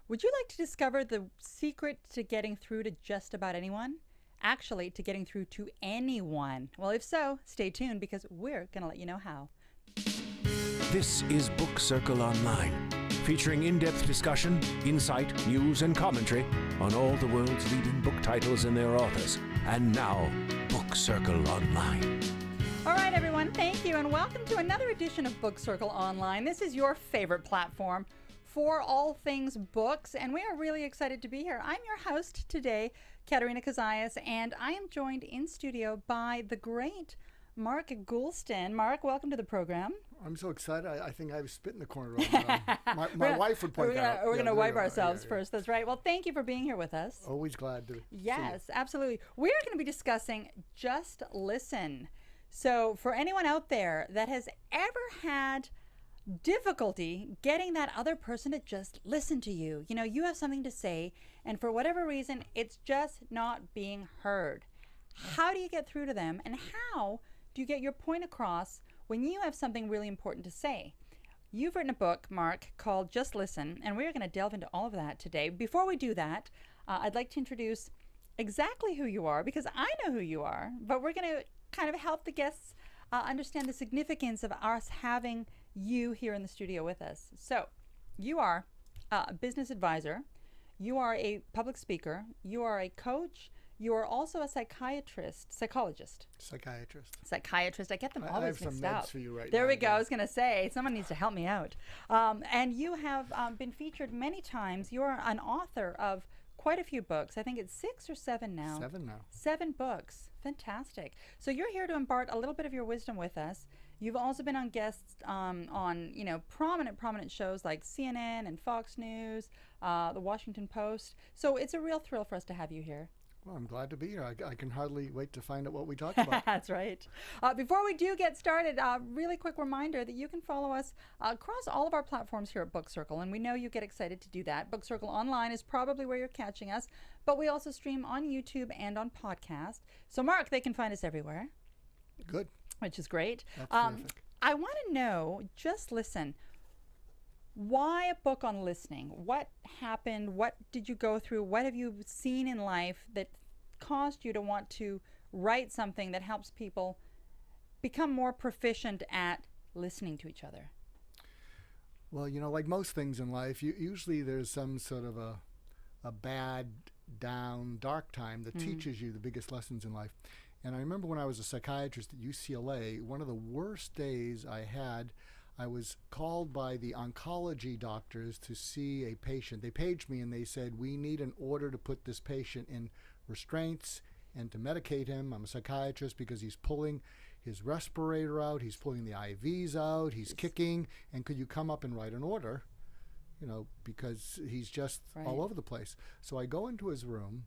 Would you like to discover the secret to getting through to just about anyone? Actually, to getting through to anyone. Well, if so, stay tuned because we're going to let you know how. This is Book Circle Online, featuring in-depth discussion, insight, news, and commentary on all the world's leading book titles and their authors. And now, Book Circle Online. All right, everyone, thank you, and welcome to another edition of Book Circle Online. This is your favorite platform for all things books, and we are really excited to be here. I'm your host today, Katerina Cozias, and I am joined in studio by the great Mark Goulston. Mark, welcome to the program. I'm so excited. I think I was spit in the corner. My wife would point that out. We're going to wipe ourselves first. That's right. Well, thank you for being here with us. Always glad to. Yes, absolutely. We are going to be discussing Just Listen. So for anyone out there that has ever had difficulty getting that other person to just listen to you, you have something to say, and for whatever reason, it's just not being heard. How do you get through to them, and how do you get your point across when you have something really important to say? You've written a book, Mark, called Just Listen, and we're going to delve into all of that today. Before we do that, I'd like to introduce exactly who you are, because I know who you are, but we're going to kind of help the guests understand the significance of us having you here in the studio with us. So you are a business advisor, you are a public speaker, you are a coach, you are also a psychologist. I get them always mixed up. I have some meds for you right now. There we go. I was going to say, someone needs to help me out. And you have been featured many times. You are an author of quite a few books. I think it's 6 or 7 now. 7 now. 7 books. Fantastic. So you're here to impart a little bit of your wisdom with us. You've also been on guests on prominent shows like CNN and Fox News, the Washington Post. So it's a real thrill for us to have you here. Well, I'm glad to be here. I can hardly wait to find out what we talk about. That's right. Before we do get started, really quick reminder that you can follow us across all of our platforms here at Book Circle, and we know you get excited to do that. Book Circle Online is probably where you're catching us, but we also stream on YouTube and on podcast. So, Mark, they can find us everywhere. Good. Which is great. That's terrific. I want to know, Just Listen, why a book on listening? What happened? What did you go through? What have you seen in life that caused you to want to write something that helps people become more proficient at listening to each other? Well, like most things in life, usually there's some sort of a bad, down, dark time that teaches you the biggest lessons in life. And I remember when I was a psychiatrist at UCLA, one of the worst days I had, I was called by the oncology doctors to see a patient. They paged me and they said, we need an order to put this patient in restraints and to medicate him. I'm a psychiatrist because he's pulling his respirator out, he's pulling the IVs out, he's kicking, and could you come up and write an order? Because he's just all over the place. So I go into his room,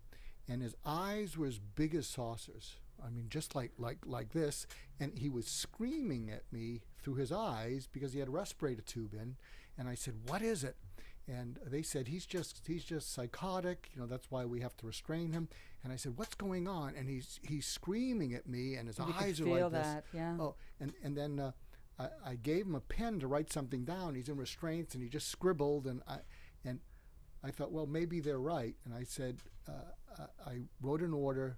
and his eyes were as big as saucers. I mean, just like this, and he was screaming at me through his eyes because he had a respirator tube in. And I said, "What is it?" And they said, "He's just psychotic. That's why we have to restrain him." And I said, "What's going on?" And he's screaming at me, and his eyes are like that, this. Yeah. Oh, and then I gave him a pen to write something down. He's in restraints, and he just scribbled, and I thought, well, maybe they're right. And I said, I wrote an order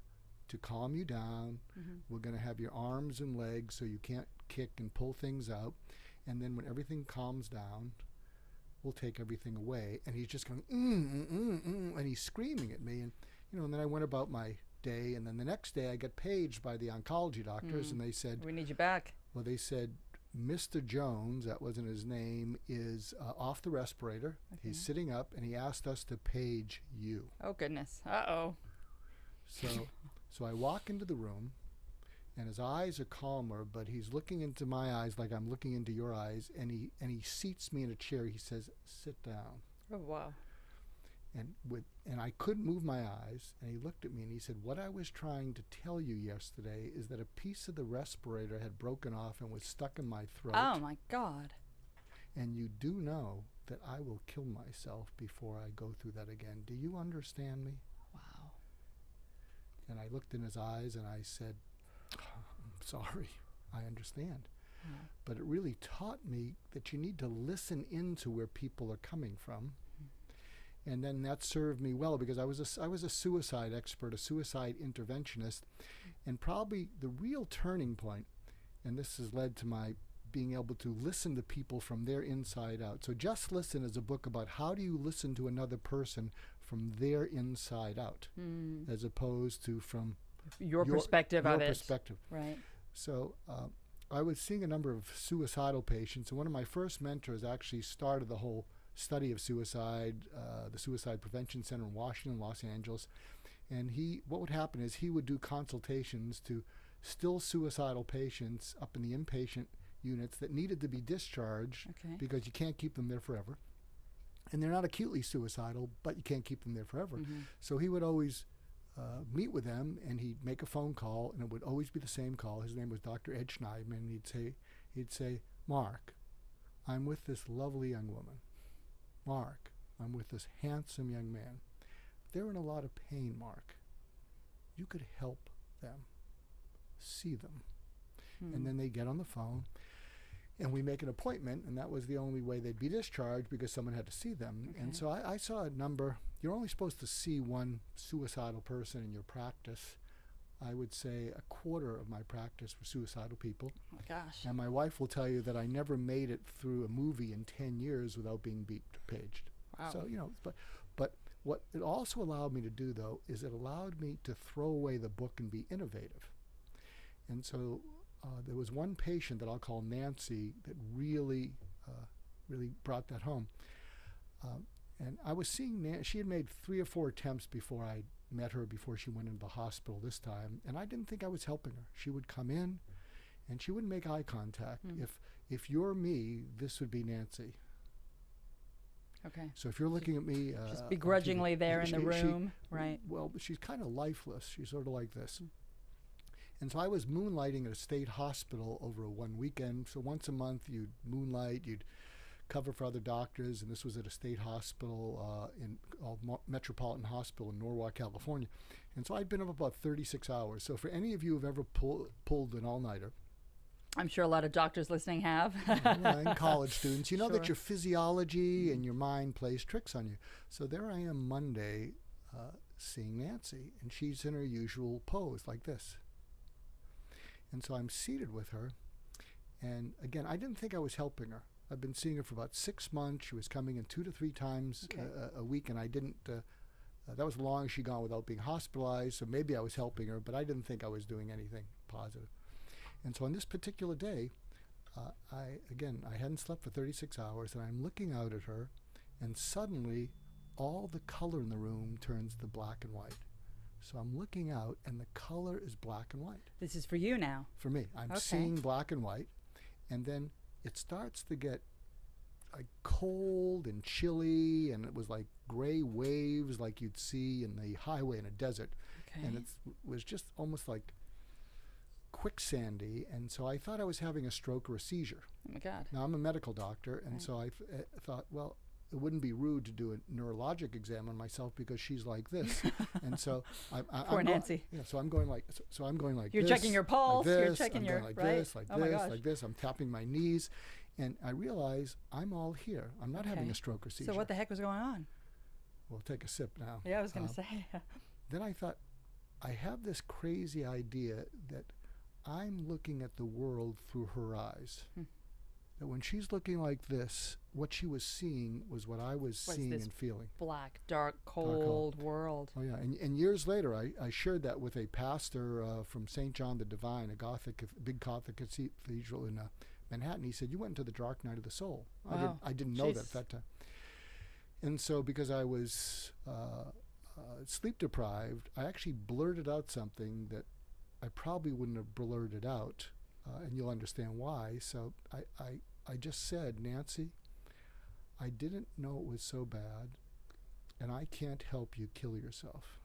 to calm you down. We're going to have your arms and legs so you can't kick and pull things out. And then when everything calms down, we'll take everything away. And he's just going, and he's screaming at me. And, and then I went about my day. And then the next day I got paged by the oncology doctors, and they said, we need you back. Well, they said, Mr. Jones, that wasn't his name, is off the respirator. Okay. He's sitting up, and he asked us to page you. Oh, goodness. Uh-oh. So I walk into the room, and his eyes are calmer, but he's looking into my eyes like I'm looking into your eyes, and he seats me in a chair. He says, "Sit down." Oh, wow. And I couldn't move my eyes, and he looked at me and he said, "What I was trying to tell you yesterday is that a piece of the respirator had broken off and was stuck in my throat. Oh, my God. And you do know that I will kill myself before I go through that again. Do you understand me?" Wow. And I looked in his eyes and I said, "I'm sorry, I understand." Yeah. But it really taught me that you need to listen into where people are coming from. And then that served me well because I was a suicide expert, a suicide interventionist. And probably the real turning point, and this has led to my being able to listen to people from their inside out. So Just Listen is a book about how do you listen to another person from their inside out, as opposed to from your perspective of it. Perspective. Right. So I was seeing a number of suicidal patients, and one of my first mentors actually started the whole study of suicide, the Suicide Prevention Center in Washington, Los Angeles. And what would happen is he would do consultations to still suicidal patients up in the inpatient units that needed to be discharged because you can't keep them there forever. And they're not acutely suicidal, but you can't keep them there forever. So he would always meet with them, and he'd make a phone call, and it would always be the same call. His name was Dr. Ed Schneidman, and he'd say, Mark, I'm with this lovely young woman. Mark, I'm with this handsome young man. They're in a lot of pain, Mark. You could help them. See them. And then they get on the phone, and we make an appointment, and that was the only way they'd be discharged because someone had to see them. And so I saw a number. You're only supposed to see one suicidal person in your practice. I would say a quarter of my practice were suicidal people. Oh, gosh. And my wife will tell you that I never made it through a movie in 10 years without being beeped or paged. Wow. So, but what it also allowed me to do, though, is it allowed me to throw away the book and be innovative. And so there was one patient that I'll call Nancy that really brought that home. And I was seeing she had made 3 or 4 attempts before I met her, before she went into the hospital this time, and I didn't think I was helping her. She would come in, and she wouldn't make eye contact. If you're me, this would be Nancy. Okay. So if you're looking at me, just begrudgingly there in the room, right? Well, she's kind of lifeless. She's sort of like this. And so I was moonlighting at a state hospital over one weekend. So once a month, you'd moonlight, you'd cover for other doctors, and this was at a state hospital called Metropolitan Hospital in Norwalk, California. And so I'd been up about 36 hours. So for any of you who've ever pulled an all-nighter, I'm sure a lot of doctors listening have. And college students, you know Sure. that your physiology and your mind plays tricks on you. So there I am Monday seeing Nancy, and she's in her usual pose like this. And so I'm seated with her, and again, I didn't think I was helping her. I've been seeing her for about 6 months. She was coming in 2 to 3 times a week, and I didn't, that was the longest she'd gone without being hospitalized, so maybe I was helping her, but I didn't think I was doing anything positive. And so on this particular day, I hadn't slept for 36 hours, and I'm looking out at her, and suddenly all the color in the room turns to black and white. So I'm looking out, and the color is black and white. This is for you now. For me. I'm seeing black and white, and then it starts to get like cold and chilly, and it was like gray waves like you'd see in the highway in a desert. And it was just almost like quicksandy, and so I thought I was having a stroke or a seizure. Oh my God. Now I'm a medical doctor, and so I thought, well, it wouldn't be rude to do a neurologic exam on myself because she's like this. And so Poor Nancy. So I'm going like You're this, checking your pulse, like this, you're checking I'm your going like right? this, like Oh my this, gosh. like this. I'm tapping my knees, and I realize I'm all here. I'm not having a stroke or seizure. So what the heck was going on? We'll take a sip now. Yeah, I was going to say. Then I thought, I have this crazy idea that I'm looking at the world through her eyes. That when she's looking like this, what she was seeing was what I was seeing and feeling. Black, dark, cold world. Oh, yeah. And years later, I shared that with a pastor from St. John the Divine, a big Gothic cathedral in Manhattan. He said, you went into the dark night of the soul. Wow. I didn't know that at that time. And so because I was sleep deprived, I actually blurted out something that I probably wouldn't have blurted out. And you'll understand why. So I just said, Nancy, I didn't know it was so bad, and I can't help you kill yourself.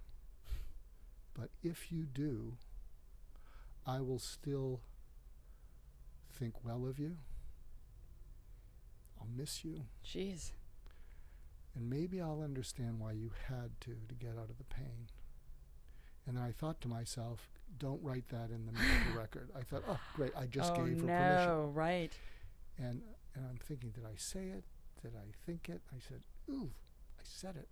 But if you do, I will still think well of you. I'll miss you. Jeez. And maybe I'll understand why you had to get out of the pain. And then I thought to myself, don't write that in the medical record. I thought, oh, great, I just gave her permission. Oh, right. And I'm thinking, did I say it? Did I think it? I said, ooh, I said it.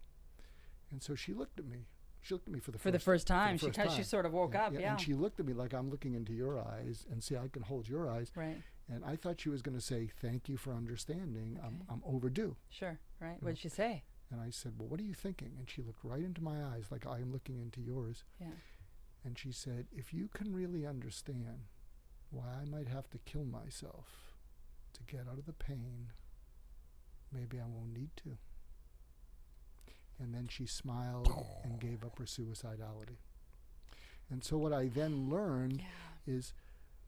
And so she looked at me. She looked at me for the first time. For the first time. She sort of woke up, yeah. And she looked at me like, I'm looking into your eyes, and see, I can hold your eyes. Right. And I thought she was going to say, thank you for understanding. Okay. I'm overdue. Sure, right. What did she say? And I said, well, what are you thinking? And she looked right into my eyes like I am looking into yours. Yeah. And she said, if you can really understand why I might have to kill myself to get out of the pain, maybe I won't need to. And then she smiled and gave up her suicidality. And so what I then learned is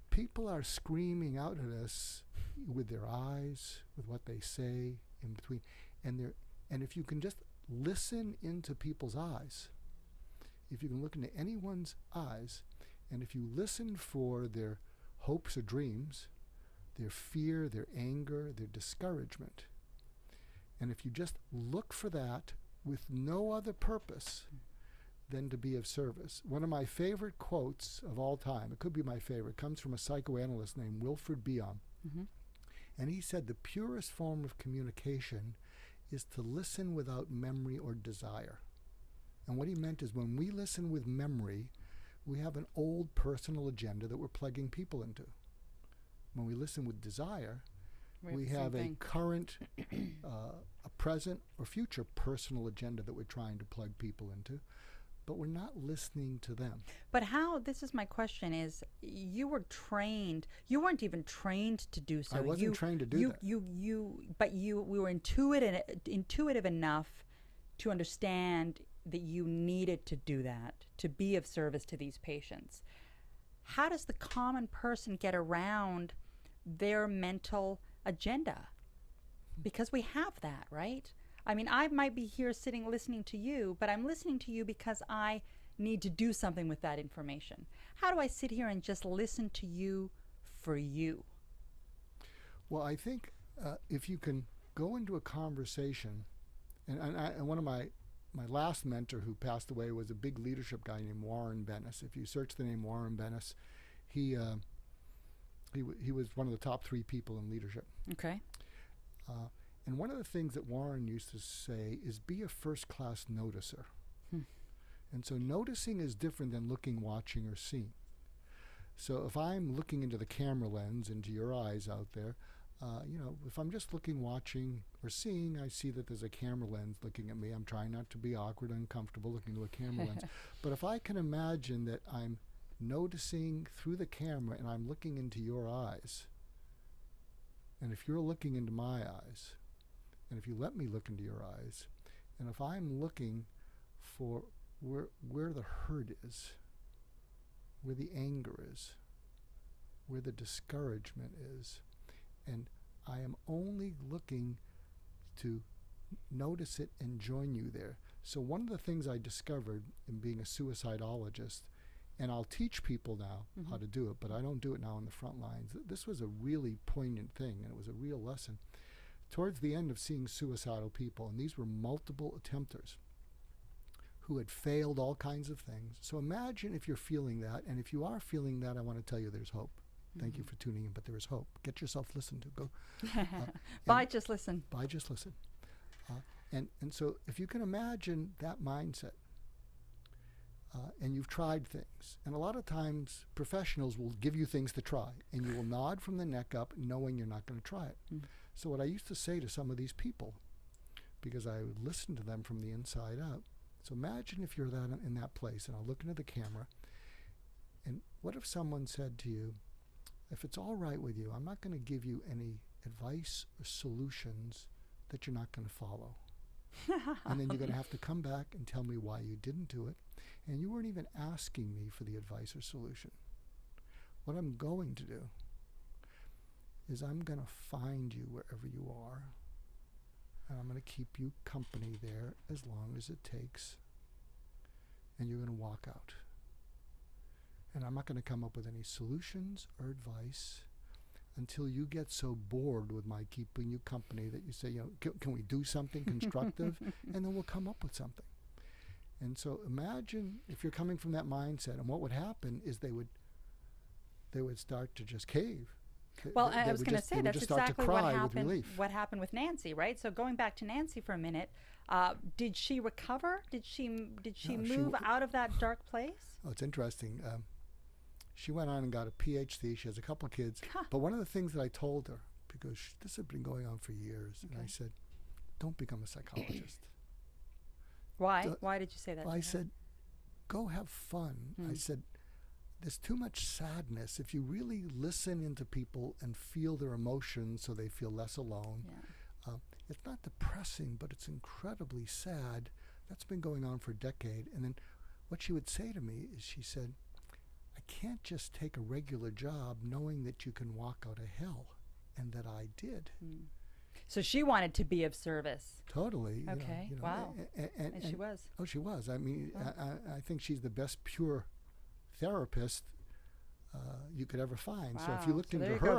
people are screaming out at us with their eyes, with what they say in between. And if you can just listen into people's eyes, if you can look into anyone's eyes, and if you listen for their hopes or dreams, their fear, their anger, their discouragement, and if you just look for that with no other purpose than to be of service. One of my favorite quotes of all time, it could be my favorite, comes from a psychoanalyst named Wilfred Bion. Mm-hmm. And he said the purest form of communication is to listen without memory or desire. And what he meant is when we listen with memory, we have an old personal agenda that we're plugging people into. When we listen with desire, we have a current, a present or future personal agenda that we're trying to plug people into, but we're not listening to them. But how, this is my question, is you were trained, you weren't even trained to do so. I wasn't trained to do that. But we were intuitive enough to understand that you needed to do that, to be of service to these patients. How does the common person get around their mental agenda? Because we have that, right? I mean, I might be here sitting listening to you, but I'm listening to you because I need to do something with that information. How do I sit here and just listen to you for you? Well, I think if you can go into a conversation, and one of my last mentor who passed away was a big leadership guy named Warren Bennis. If you search the name Warren Bennis, he was one of the top 3 people in leadership. Okay. And one of the things that Warren used to say is be a first-class noticer. And so noticing is different than looking, watching, or seeing. So if I'm looking into the camera lens, into your eyes out there, if I'm just looking, watching, or seeing, I see that there's a camera lens looking at me. I'm trying not to be awkward and uncomfortable looking into a camera lens. But if I can imagine that I'm noticing through the camera and I'm looking into your eyes, and if you're looking into my eyes, and if you let me look into your eyes, and if I'm looking for where the hurt is, where the anger is, where the discouragement is, and I am only looking to notice it and join you there. So one of the things I discovered in being a suicidologist, and I'll teach people now how to do it, but I don't do it now on the front lines. This was a really poignant thing, and it was a real lesson. Towards the end of seeing suicidal people, and these were multiple attempters who had failed all kinds of things. So imagine if you're feeling that, and if you are feeling that, I want to tell you there's hope. Thank you for tuning in, but there is hope. Get yourself listened to. Go. Bye, just listen. Bye, just listen. And so if you can imagine that mindset, and you've tried things, and a lot of times professionals will give you things to try, and you will nod from the neck up knowing you're not going to try it. So what I used to say to some of these people, because I would listen to them from the inside out, so imagine if you're in that place, and I'll look into the camera, and what if someone said to you, if it's all right with you, I'm not going to give you any advice or solutions that you're not going to follow. And then you're going to have to come back and tell me why you didn't do it. And you weren't even asking me for the advice or solution. What I'm going to do is I'm going to find you wherever you are. And I'm going to keep you company there as long as it takes. And you're going to walk out. And I'm not going to come up with any solutions or advice until you get so bored with my keeping you company that you say, can we do something constructive? And then we'll come up with something. And so imagine if you're coming from that mindset, and what would happen is they would start to just cave. Well, I was going to say that's exactly relief. what happened with Nancy, right? So going back to Nancy for a minute, did she recover? Did she move out of that dark place? Oh, it's interesting. She went on and got a PhD. She has a couple of kids. Huh. But one of the things that I told her, because this had been going on for years, and I said, don't become a psychologist. Why? Why did you say that? Well, I said, go have fun. I said, there's too much sadness. If you really listen into people and feel their emotions so they feel less alone, it's not depressing, but it's incredibly sad. That's been going on for a decade. And then what she would say to me is, she said, I can't just take a regular job knowing that you can walk out of hell. And that I did. So she wanted to be of service. Totally. Okay. You know, Wow. And she was. Oh, she was. I mean, I think she's the best pure therapist you could ever find. Wow. So if you looked into her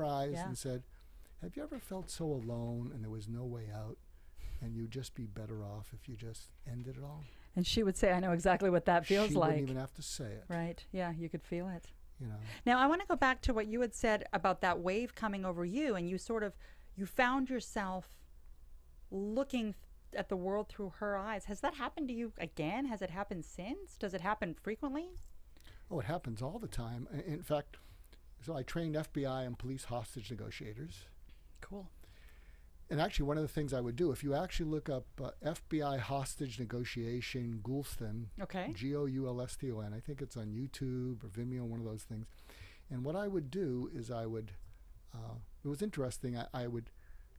eyes, and said, have you ever felt so alone and there was no way out, and you'd just be better off if you just ended it all? And she would say, I know exactly what that feels like. She wouldn't even have to say it. Right. Yeah, you could feel it. You know. Now, I want to go back to what you had said about that wave coming over you, and you found yourself looking at the world through her eyes. Has that happened to you again? Has it happened since? Does it happen frequently? Oh, it happens all the time. In fact, so I trained FBI and police hostage negotiators. Cool. And actually, one of the things I would do, if you actually look up FBI hostage negotiation Goulston, Goulston, I think it's on YouTube or Vimeo, one of those things. And what I would do is it was interesting, I would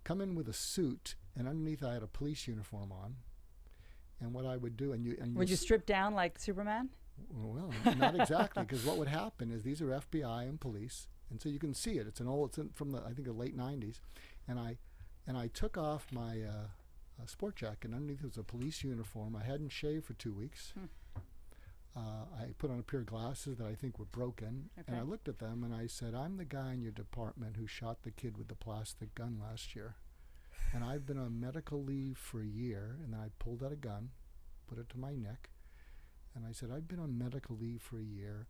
come in with a suit, and underneath I had a police uniform on. And what I would do, would you strip down like Superman? Well, not exactly, because what would happen is these are FBI and police, and so you can see it. It's from the, I think, the late 90s, and I took off my sport jacket, and underneath was a police uniform. I hadn't shaved for 2 weeks. I put on a pair of glasses that I think were broken, and I looked at them and I said, I'm the guy in your department who shot the kid with the plastic gun last year. And I've been on medical leave for a year, and then I pulled out a gun, put it to my neck, and I said, I've been on medical leave for a year,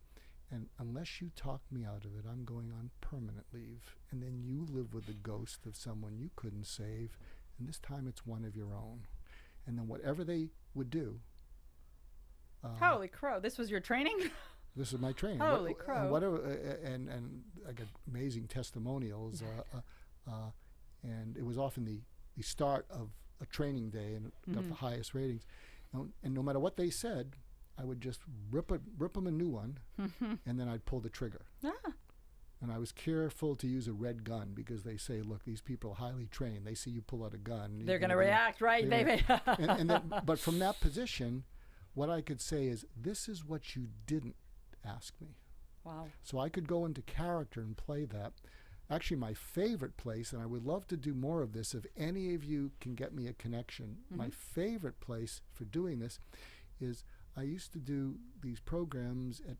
and unless you talk me out of it, I'm going on permanent leave. And then you live with the ghost of someone you couldn't save, and this time it's one of your own. And then whatever they would do. Holy crow, this was your training? This is my training. Holy crow. And I got amazing testimonials. And it was often the start of a training day, and it got the highest ratings. And no matter what they said, I would just rip them a new one, and then I'd pull the trigger. And I was careful to use a red gun, because they say, look, these people are highly trained. They see you pull out a gun. They're going to react, right, baby? But from that position, what I could say is, this is what you didn't ask me. Wow. So I could go into character and play that. Actually, my favorite place, and I would love to do more of this if any of you can get me a connection, my favorite place for doing this is I used to do these programs at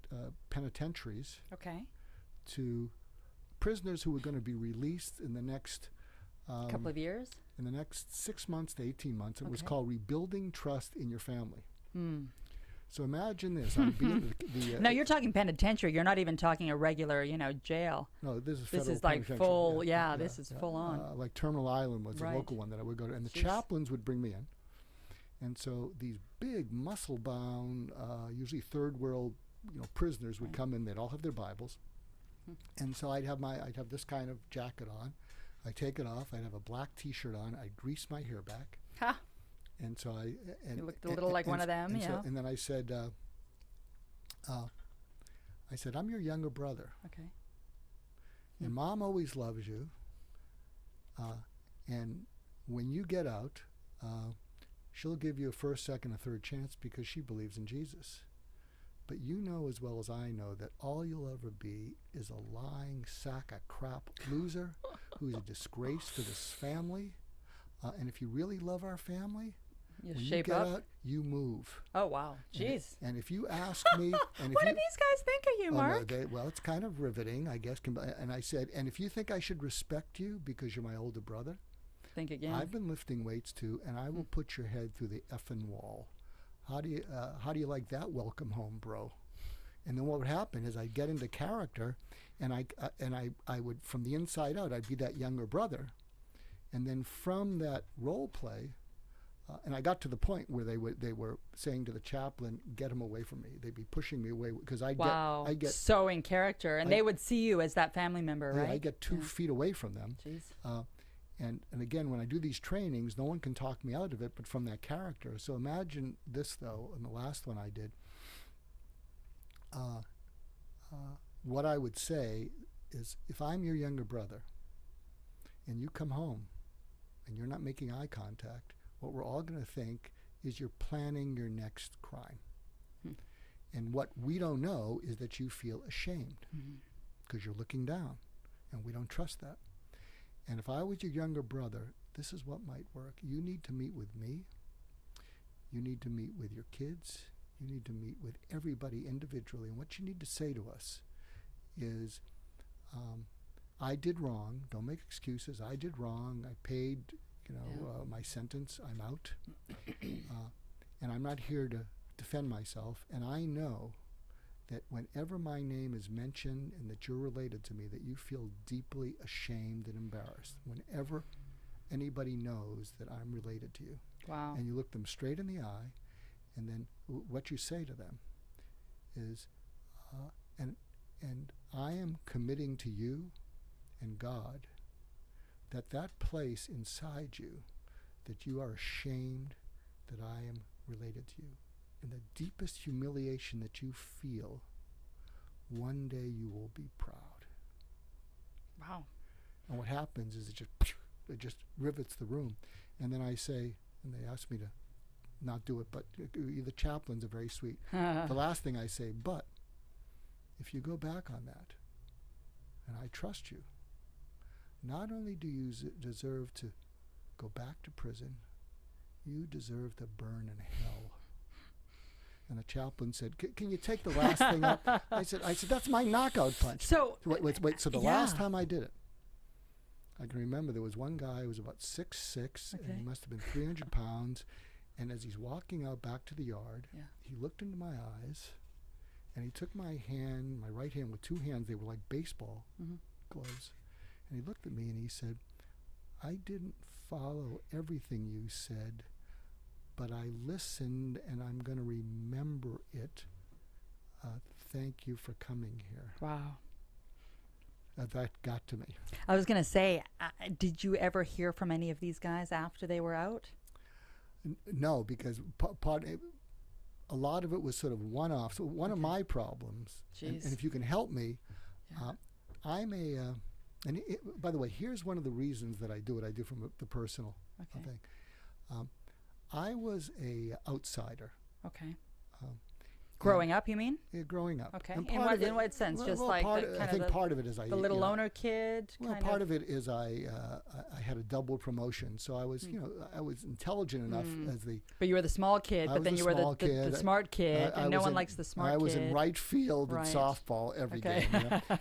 penitentiaries to prisoners who were going to be released in the next couple of years? In the next 6 months to 18 months. It was called Rebuilding Trust in Your Family. So imagine this. No, you're talking penitentiary. You're not even talking a regular, jail. No, this is federal. This is like full, this is full on. Like Terminal Island was the local one that I would go to. And the chaplains would bring me in. And so these big, muscle-bound, usually third world, prisoners would come in. They'd all have their Bibles. And so I'd have this kind of jacket on. I'd take it off. I'd have a black T-shirt on. I'd grease my hair back. Ha! And so you looked a little like one of them, and then I said, I'm your younger brother. Okay. And Mom always loves you. And when you get out, she'll give you a first, second, and third chance because she believes in Jesus. But you know as well as I know that all you'll ever be is a lying sack of crap loser who's a disgrace to this family. And if you really love our family, when you get out, you move. Oh, wow. Jeez. And if you ask me... And what do these guys think of you, Mark? No, well, it's kind of riveting, I guess. And I said, and if you think I should respect you because you're my older brother... Think again. I've been lifting weights, too, and I will put your head through the effing wall. How do you like that welcome home, bro? And then what would happen is I'd get into character, and I would, from the inside out, I'd be that younger brother. And then from that role play, and I got to the point where they were saying to the chaplain, "Get him away from me." They'd be pushing me away because I get so in character, and they would see you as that family member, right? I get 2 feet away from them. Jeez. And again, when I do these trainings, no one can talk me out of it, but from that character. So imagine this, though, in the last one I did. What I would say is, if I'm your younger brother and you come home and you're not making eye contact, what we're all going to think is you're planning your next crime. And what we don't know is that you feel ashamed because you're looking down, and we don't trust that. And if I was your younger brother, this is what might work. You need to meet with me. You need to meet with your kids. You need to meet with everybody individually. And what you need to say to us is, I did wrong. Don't make excuses. I did wrong. I paid, my sentence. I'm out. And I'm not here to defend myself. And I know that whenever my name is mentioned and that you're related to me, that you feel deeply ashamed and embarrassed whenever anybody knows that I'm related to you. Wow. And you look them straight in the eye, and then what you say to them is, and I am committing to you and God that place inside you, that you are ashamed that I am related to you. And the deepest humiliation that you feel, one day you will be proud. Wow. And what happens is it just rivets the room. And then I say, and they ask me to not do it, but the chaplains are very sweet. The last thing I say, but if you go back on that, and I trust you, not only do you deserve to go back to prison, you deserve to burn in hell. And the chaplain said, "Can you take the last thing up?" I said, "That's my knockout punch." So wait. So the last time I did it, I can remember there was one guy who was about 6'6", and he must have been 300 pounds. And as he's walking out back to the yard, he looked into my eyes, and he took my hand, my right hand with 2 hands. They were like baseball gloves. And he looked at me and he said, "I didn't follow everything you said, but I listened, and I'm going to remember it. Thank you for coming here." Wow. That got to me. I was going to say, did you ever hear from any of these guys after they were out? No, because a lot of it was sort of one-off. So one of my problems, and if you can help me, I'm a, by the way, here's one of the reasons that I do what I do from the personal thing. I was a outsider. Okay. Growing up, you mean? Yeah, growing up. Okay. In what sense? Just well, like part of it is the little loner kid. Well, part of it is I had a double promotion, so I was I was intelligent enough as the. But you were the small kid, but then you were the smart kid, and no one likes the smart kid. I was in right field in softball every game,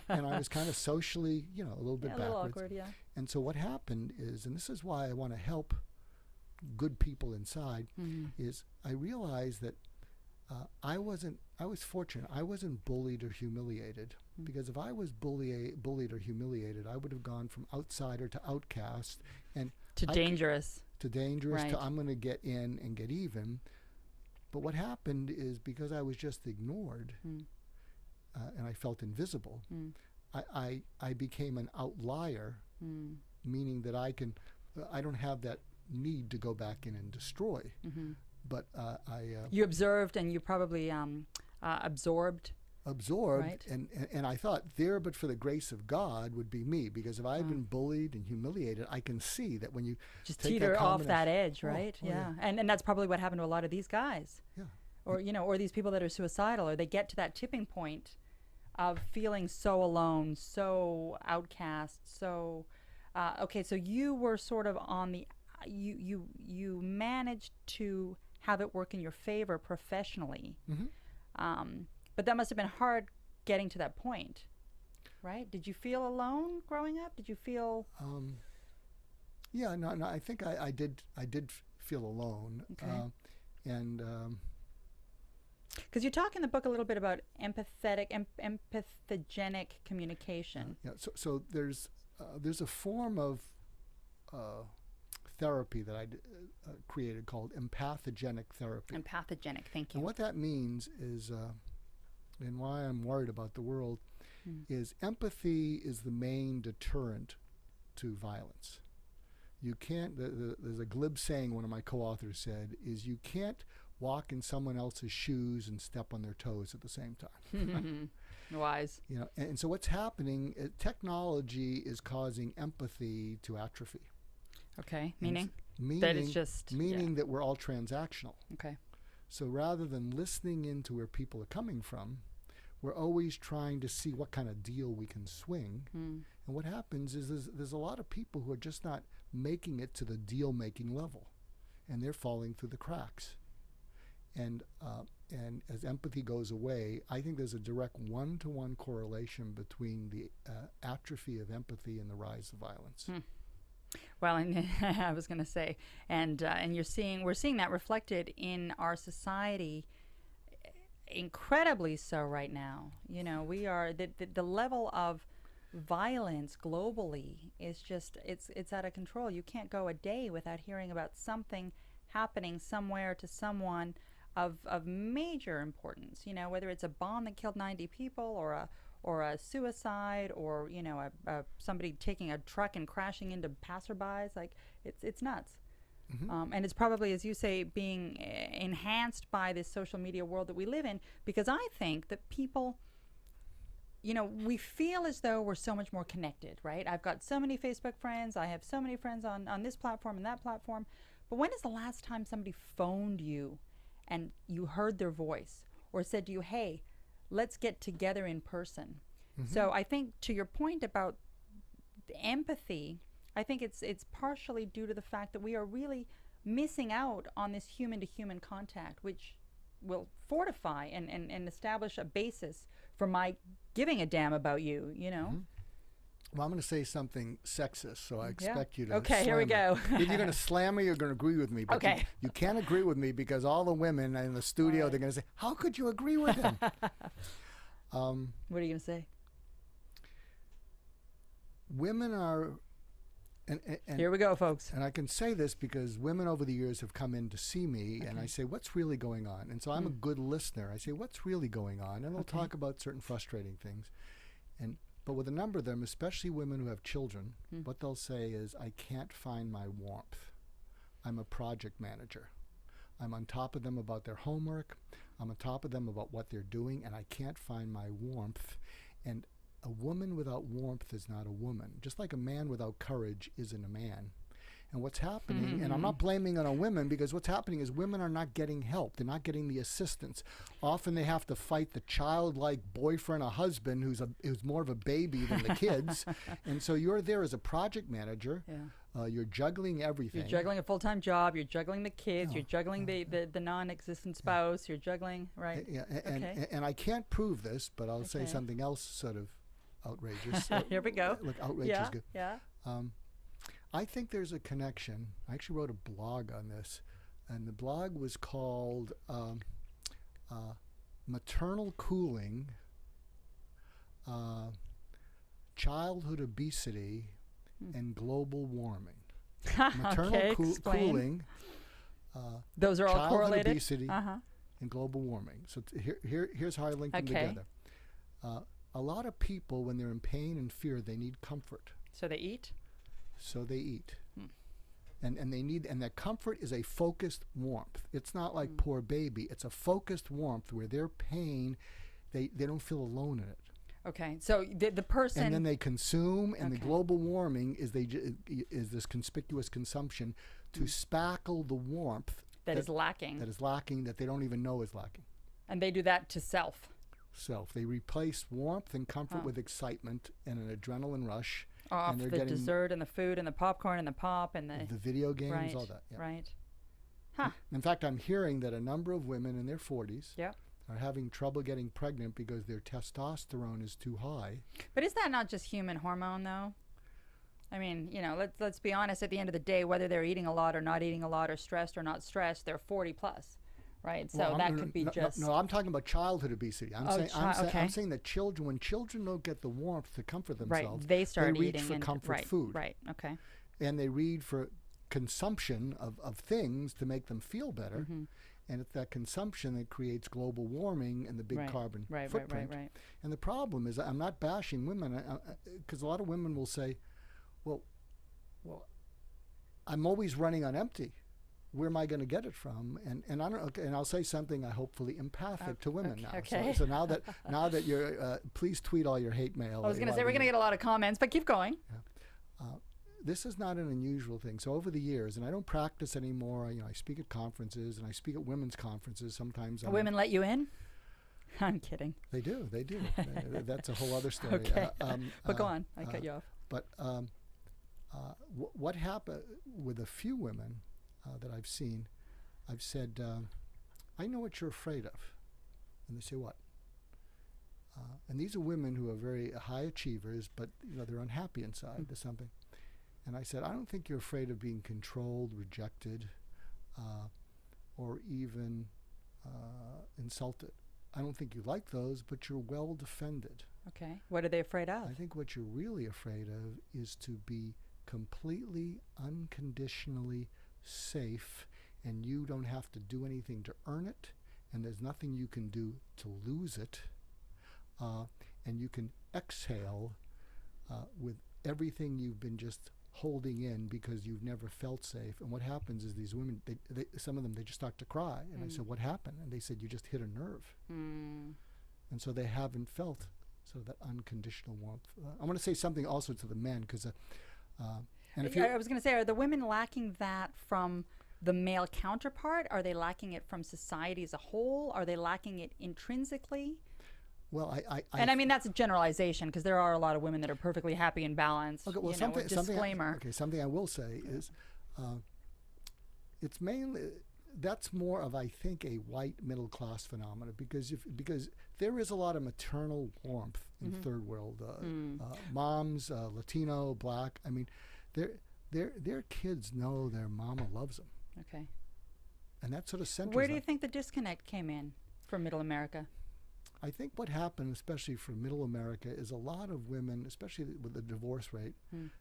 and I was kind of socially, a little bit backwards. A little awkward, yeah. And so what happened is, and this is why I want to help good people inside, is I realized that I was fortunate. I wasn't bullied or humiliated, because if I was bullied or humiliated, I would have gone from outsider to outcast and to dangerous. Right. To I'm going to get in and get even. But what happened is, because I was just ignored and I felt invisible, I became an outlier, meaning that I don't have that need to go back in and destroy. But you observed, and you probably absorbed, right? and I thought, there but for the grace of God would be me, because if I've been bullied and humiliated, I can see that when you just teeter off that edge, right? And that's probably what happened to a lot of these guys, or or these people that are suicidal, or they get to that tipping point of feeling so alone, so outcast, so so you were sort of on the you managed to have it work in your favor professionally. But that must have been hard getting to that point, right? Did you feel alone growing up? Did you feel? No, I think I did feel alone. Okay. Because you talk in the book a little bit about empathogenic communication. Yeah. So there's a form of therapy that I created called empathogenic therapy. Empathogenic, thank you. And what that means is, and why I'm worried about the world, is empathy is the main deterrent to violence. You can't, there's a glib saying one of my co-authors said, is you can't walk in someone else's shoes and step on their toes at the same time. Wise. You know, and so what's happening, technology is causing empathy to atrophy. Okay, meaning? That it's just... Meaning that we're all transactional. Okay. So rather than listening into where people are coming from, we're always trying to see what kind of deal we can swing. And what happens is there's a lot of people who are just not making it to the deal-making level, and they're falling through the cracks. And as empathy goes away, I think there's a direct one-to-one correlation between the atrophy of empathy and the rise of violence. Well, and I was going to say, and we're seeing that reflected in our society, incredibly so right now. You know, we are the level of violence globally is just it's out of control. You can't go a day without hearing about something happening somewhere to someone of major importance. You know, whether it's a bomb that killed 90 people or a suicide, or you know, somebody taking a truck and crashing into passerbys. Like it's nuts. And it's probably, as you say, being enhanced by this social media world that we live in, because I think that people, you know, we feel as though we're so much more connected, right? I've got so many Facebook friends, I have so many friends on this platform and that platform, but when is the last time somebody phoned you and you heard their voice, or said to you, hey, let's get together in person? So I think, to your point about empathy, I think it's partially due to the fact that we are really missing out on this human-to-human contact, which will fortify and establish a basis for my giving a damn about you, you know? Well, I'm going to say something sexist, so I expect you to Okay, here we slam go. me. Either you're going to slam me or you're going to agree with me. But Okay. you can't agree with me, because all the women in the studio, they're going to say, how could you agree with him? What are you going to say? Women are... And Here we go, folks. And I can say this because women over the years have come in to see me, and I say, what's really going on? And so I'm a good listener. I say, what's really going on? And they'll talk about certain frustrating things. But with a number of them, especially women who have children, what they'll say is, I can't find my warmth. I'm a project manager. I'm on top of them about their homework. I'm on top of them about what they're doing, and I can't find my warmth. And a woman without warmth is not a woman. Just like a man without courage isn't a man. And what's happening, and I'm not blaming it on women, because what's happening is women are not getting help. They're not getting the assistance. Often they have to fight the childlike boyfriend or husband who's more of a baby than the kids. And so you're there as a project manager. You're juggling everything. You're juggling a full-time job. You're juggling the kids. You're juggling the non-existent spouse. You're juggling, right? And I can't prove this, but I'll say something else sort of outrageous. Here we go. Look, outrage is good. Yeah. I think there's a connection. I actually wrote a blog on this, and the blog was called Maternal Cooling, Childhood Obesity, and Global Warming. Maternal cooling, those are all childhood correlated? obesity, and global warming. So here's how I link them together. A lot of people, when they're in pain and fear, they need comfort. So they eat? So they eat. And they need, and that comfort is a focused warmth. It's not like poor baby. It's a focused warmth where their pain, they don't feel alone in it. Okay, so the person... And then they consume, and the global warming is this conspicuous consumption to spackle the warmth that is lacking. That is lacking, that they don't even know is lacking. And they do that to self. They replace warmth and comfort with excitement and an adrenaline rush. Off the dessert and the food and the popcorn and the pop and the video games, all that. Yeah. Right. Huh. In fact, I'm hearing that a number of women in their 40s are having trouble getting pregnant because their testosterone is too high. But is that not just human hormone, though? I mean, you know, let's be honest. At the end of the day, whether they're eating a lot or not eating a lot, or stressed or not stressed, they're 40 plus, right? So Well, that could be just... No, I'm talking about childhood obesity. I'm saying that children, when children don't get the warmth to comfort themselves, right, they start reach eating for comfort food. Right, okay. And they read for consumption of things to make them feel better. And it's that consumption that creates global warming and the big carbon footprint. Right. And the problem is, I'm not bashing women, because a lot of women will say, well, I'm always running on empty. Where am I going to get it from? And I don't. Okay, and I'll say something hopefully empathic to women now. Okay. So now that you're, please tweet all your hate mail. I was going to say we're going to get a lot of comments, but keep going. Yeah. This is not an unusual thing. So over the years, and I don't practice anymore. I speak at conferences and I speak at women's conferences. Sometimes women let you in. I'm kidding. They do. That's a whole other story. Okay. But go on. I cut you off. But what happened with a few women that I've seen, I've said, I know what you're afraid of. And they say, what? And these are women who are very high achievers, but they're unhappy inside. There's something. And I said, I don't think you're afraid of being controlled, rejected, or even insulted. I don't think you like those, but you're well defended. Okay. What are they afraid of? I think what you're really afraid of is to be completely, unconditionally safe, and you don't have to do anything to earn it, and there's nothing you can do to lose it, and you can exhale with everything you've been just holding in because you've never felt safe. And what happens is these women, some of them, they just start to cry. And I said, what happened? And they said, you just hit a nerve. And so they haven't felt sort of that unconditional warmth. I want to say something also to the men, because and if I was going to say, are the women lacking that from the male counterpart? Are they lacking it from society as a whole? Are they lacking it intrinsically? Well, I mean, that's a generalization, because there are a lot of women that are perfectly happy and balanced. Okay, well, disclaimer. Something I will say is, it's mainly, that's more of, I think, a white middle class phenomenon, because there is a lot of maternal warmth in third world moms, Latino, Black. I mean, their kids know their mama loves them. Okay. And that sort of centers. Where do you think the disconnect came in for Middle America? I think what happened, especially for Middle America, is a lot of women, especially with the divorce rate,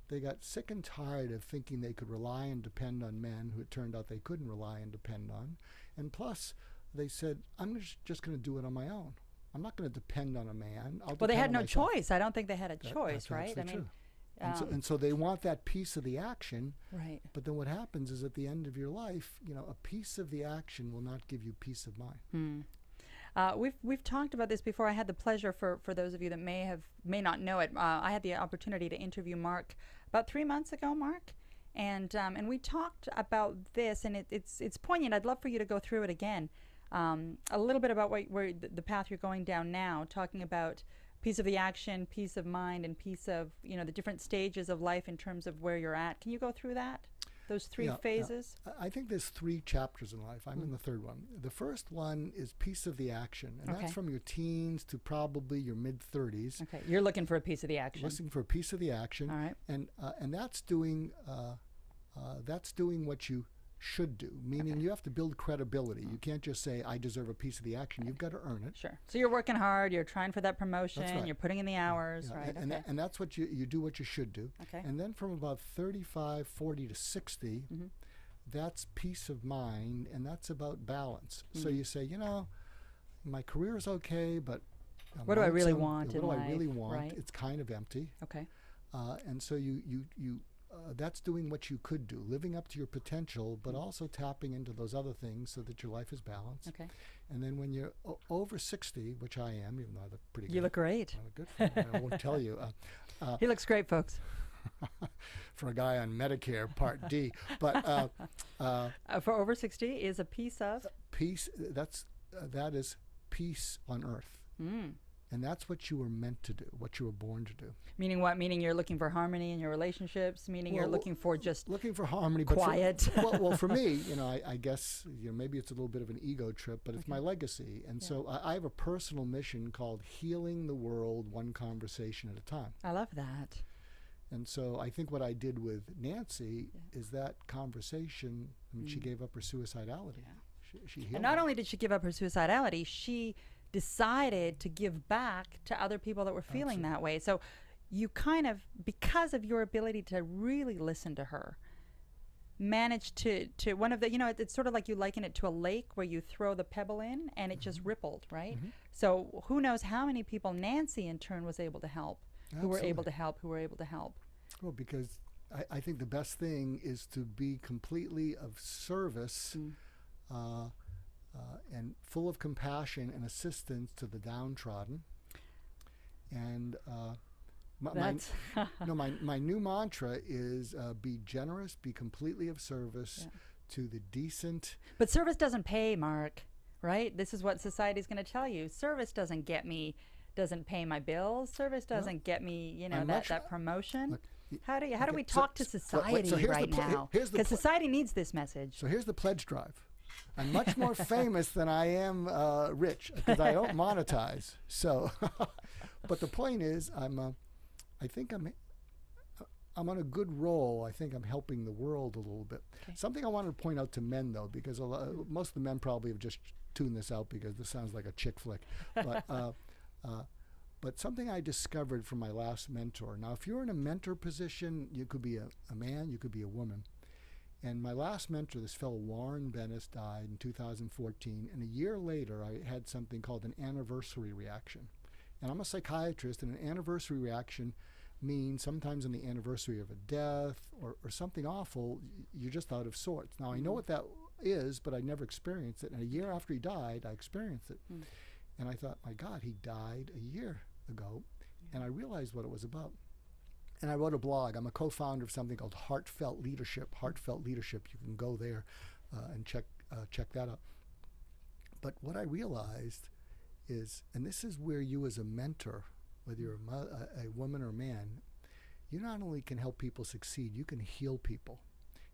they got sick and tired of thinking they could rely and depend on men who it turned out they couldn't rely and depend on. And plus, they said, I'm just going to do it on my own. I'm not going to depend on a man. Well, they had no choice. I don't think they had a choice, right? I mean, and so they want that piece of the action. Right. But then what happens is, at the end of your life, a piece of the action will not give you peace of mind. We've talked about this before. I had the pleasure, for those of you that may not know it, I had the opportunity to interview Mark about 3 months ago, Mark, and we talked about this, and it's poignant. I'd love for you to go through it again, a little bit about where the path you're going down now, talking about piece of the action, peace of mind, and piece of the different stages of life in terms of where you're at. Can you go through that? Those three phases? I think there's 3 chapters in life. I'm in the third one. The first one is piece of the action, and that's from your teens to probably your mid-30s. Okay, you're looking for a piece of the action. Looking for a piece of the action. All right. And that's doing what you should do, meaning you have to build credibility. You can't just say, I deserve a piece of the action. You've got to earn it. Sure. So you're working hard, you're trying for that promotion, that's right. You're putting in the hours, right? And that's what you do what you should do. Okay. And then from about 35, 40 to 60, that's peace of mind, and that's about balance. So you say, my career is okay, but what do I really want in life? What do I really want? Right. It's kind of empty. Okay. And so you that's doing what you could do, living up to your potential, but also tapping into those other things so that your life is balanced. Okay. And then when you're over 60, which I am, even though I look pretty good. You look great. I look good. I won't tell you. He looks great, folks. For a guy on Medicare Part D. But for over 60 is a piece of? Peace, that is peace on earth. And that's what you were meant to do, what you were born to do. Meaning what? Meaning you're looking for harmony in your relationships? Meaning you're looking for just looking for harmony, quiet? But well, for me, I guess maybe it's a little bit of an ego trip, but it's my legacy. And so I have a personal mission called healing the world one conversation at a time. I love that. And so I think what I did with Nancy is that conversation. I mean, she gave up her suicidality. She healed And not me. only did she give up her suicidality, she decided to give back to other people that were feeling that way. So you kind of, because of your ability to really listen to her, managed to one of the, it's sort of like you liken it to a lake where you throw the pebble in and it just rippled, right? So who knows how many people Nancy in turn was able to help, who were able to help. Well, because I think the best thing is to be completely of service and full of compassion and assistance to the downtrodden. And my new mantra is be generous, be completely of service to the decent. But service doesn't pay, Mark, right? This is what society's going to tell you. Service doesn't pay my bills. Service doesn't get me, that promotion. Look, how do we talk to society now? Because society needs this message. So here's the pledge drive. I'm much more famous than I am rich because I don't monetize. So, but the point is, I think I'm on a good roll. I think I'm helping the world a little bit. Okay. Something I wanted to point out to men, though, because most of the men probably have just tuned this out because this sounds like a chick flick. But something I discovered from my last mentor. Now, if you're in a mentor position, you could be a man, you could be a woman. And my last mentor, this fellow Warren Bennis, died in 2014. And a year later, I had something called an anniversary reaction. And I'm a psychiatrist, and an anniversary reaction means sometimes on the anniversary of a death or something awful, you're just out of sorts. Now, I know what that is, but I never experienced it. And a year after he died, I experienced it. And I thought, my God, he died a year ago. And I realized what it was about. And I wrote a blog. I'm a co-founder of something called Heartfelt Leadership. Heartfelt Leadership. You can go there and check that out. But what I realized is, and this is where you as a mentor, whether you're a woman or a man, you not only can help people succeed, you can heal people.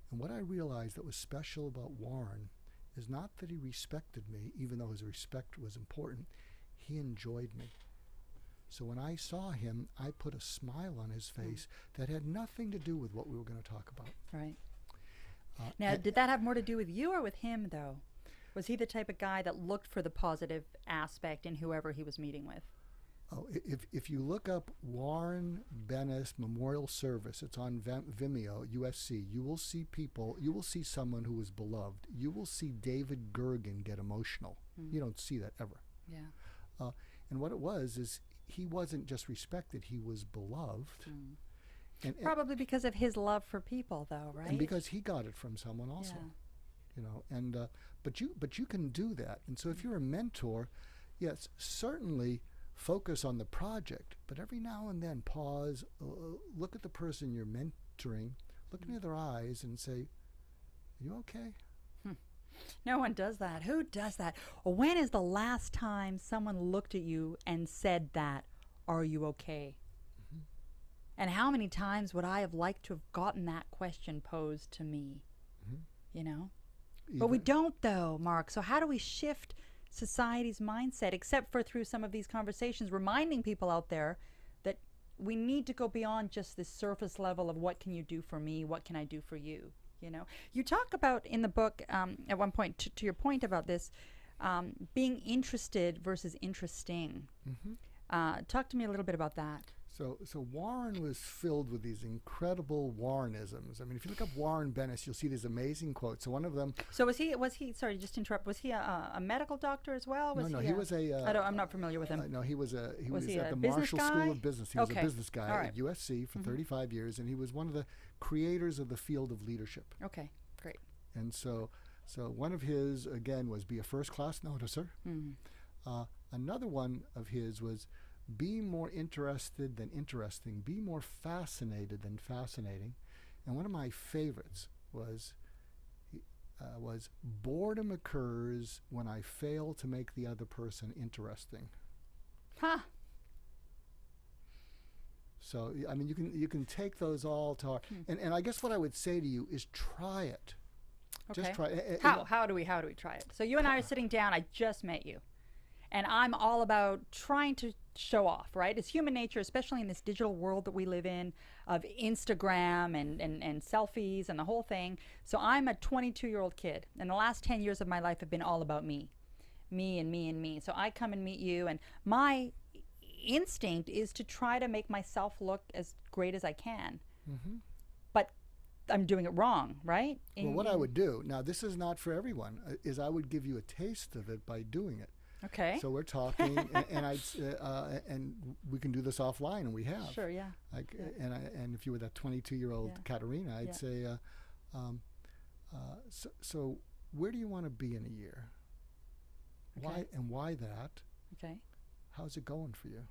And what I realized that was special about Warren is not that he respected me, even though his respect was important. He enjoyed me. So when I saw him, I put a smile on his face that had nothing to do with what we were going to talk about. Right. Now, did that have more to do with you or with him, though? Was he the type of guy that looked for the positive aspect in whoever he was meeting with? Oh, if you look up Warren Bennis Memorial Service, it's on Vimeo, USC, you will see someone who was beloved. You will see David Gergen get emotional. You don't see that ever. Yeah. And what it was is, he wasn't just respected, he was beloved. And probably because of his love for people, though, right? And because he got it from someone also. And but you can do that. And so if you're a mentor, yes, certainly focus on the project, but every now and then pause, look at the person you're mentoring, look into their eyes and say, are you okay? No one does that. Who does that? Or when is the last time someone looked at you and said that, are you okay? And how many times would I have liked to have gotten that question posed to me? But we don't, though, Mark. So how do we shift society's mindset, except for through some of these conversations, reminding people out there that we need to go beyond just this surface level of what can you do for me, what can I do for you? You talk about in the book at one point, to your point about this, being interested versus interesting. Talk to me a little bit about that. So Warren was filled with these incredible Warrenisms. I mean, if you look up Warren Bennis, you'll see these amazing quotes. So one of them. So was he? Sorry, just to interrupt. Was he a medical doctor as well? He was a. I'm not familiar with him. No, he was at the business Marshall guy? School of Business. He was a Okay. business guy All right. at USC for 35 years, and he was one of the creators of the field of leadership. Okay, great. And so one of his, again, was be a first-class noticer. Another one of his was be more interested than interesting, be more fascinated than fascinating. And one of my favorites was boredom occurs when I fail to make the other person interesting. So, I mean, you can take those all to heart. And I guess what I would say to you is try it. Okay. Just try it. How do we try it? So you and I are sitting down. I just met you, and I'm all about trying to show off, right? It's human nature, especially in this digital world that we live in, of Instagram and selfies and the whole thing. So I'm a 22-year-old kid, and the last 10 years of my life have been all about me. Me and me and me. So I come and meet you, and my instinct is to try to make myself look as great as I can. But I'm doing it wrong, right? Well, what I would do, now this is not for everyone, is I would give you a taste of it by doing it. Okay. So we're talking, and we can do this offline, and we have. Sure, yeah. Like, and if you were that 22-year-old Katerina, I'd say, so where do you want to be in a year? Okay. Why that? Okay. How's it going for you?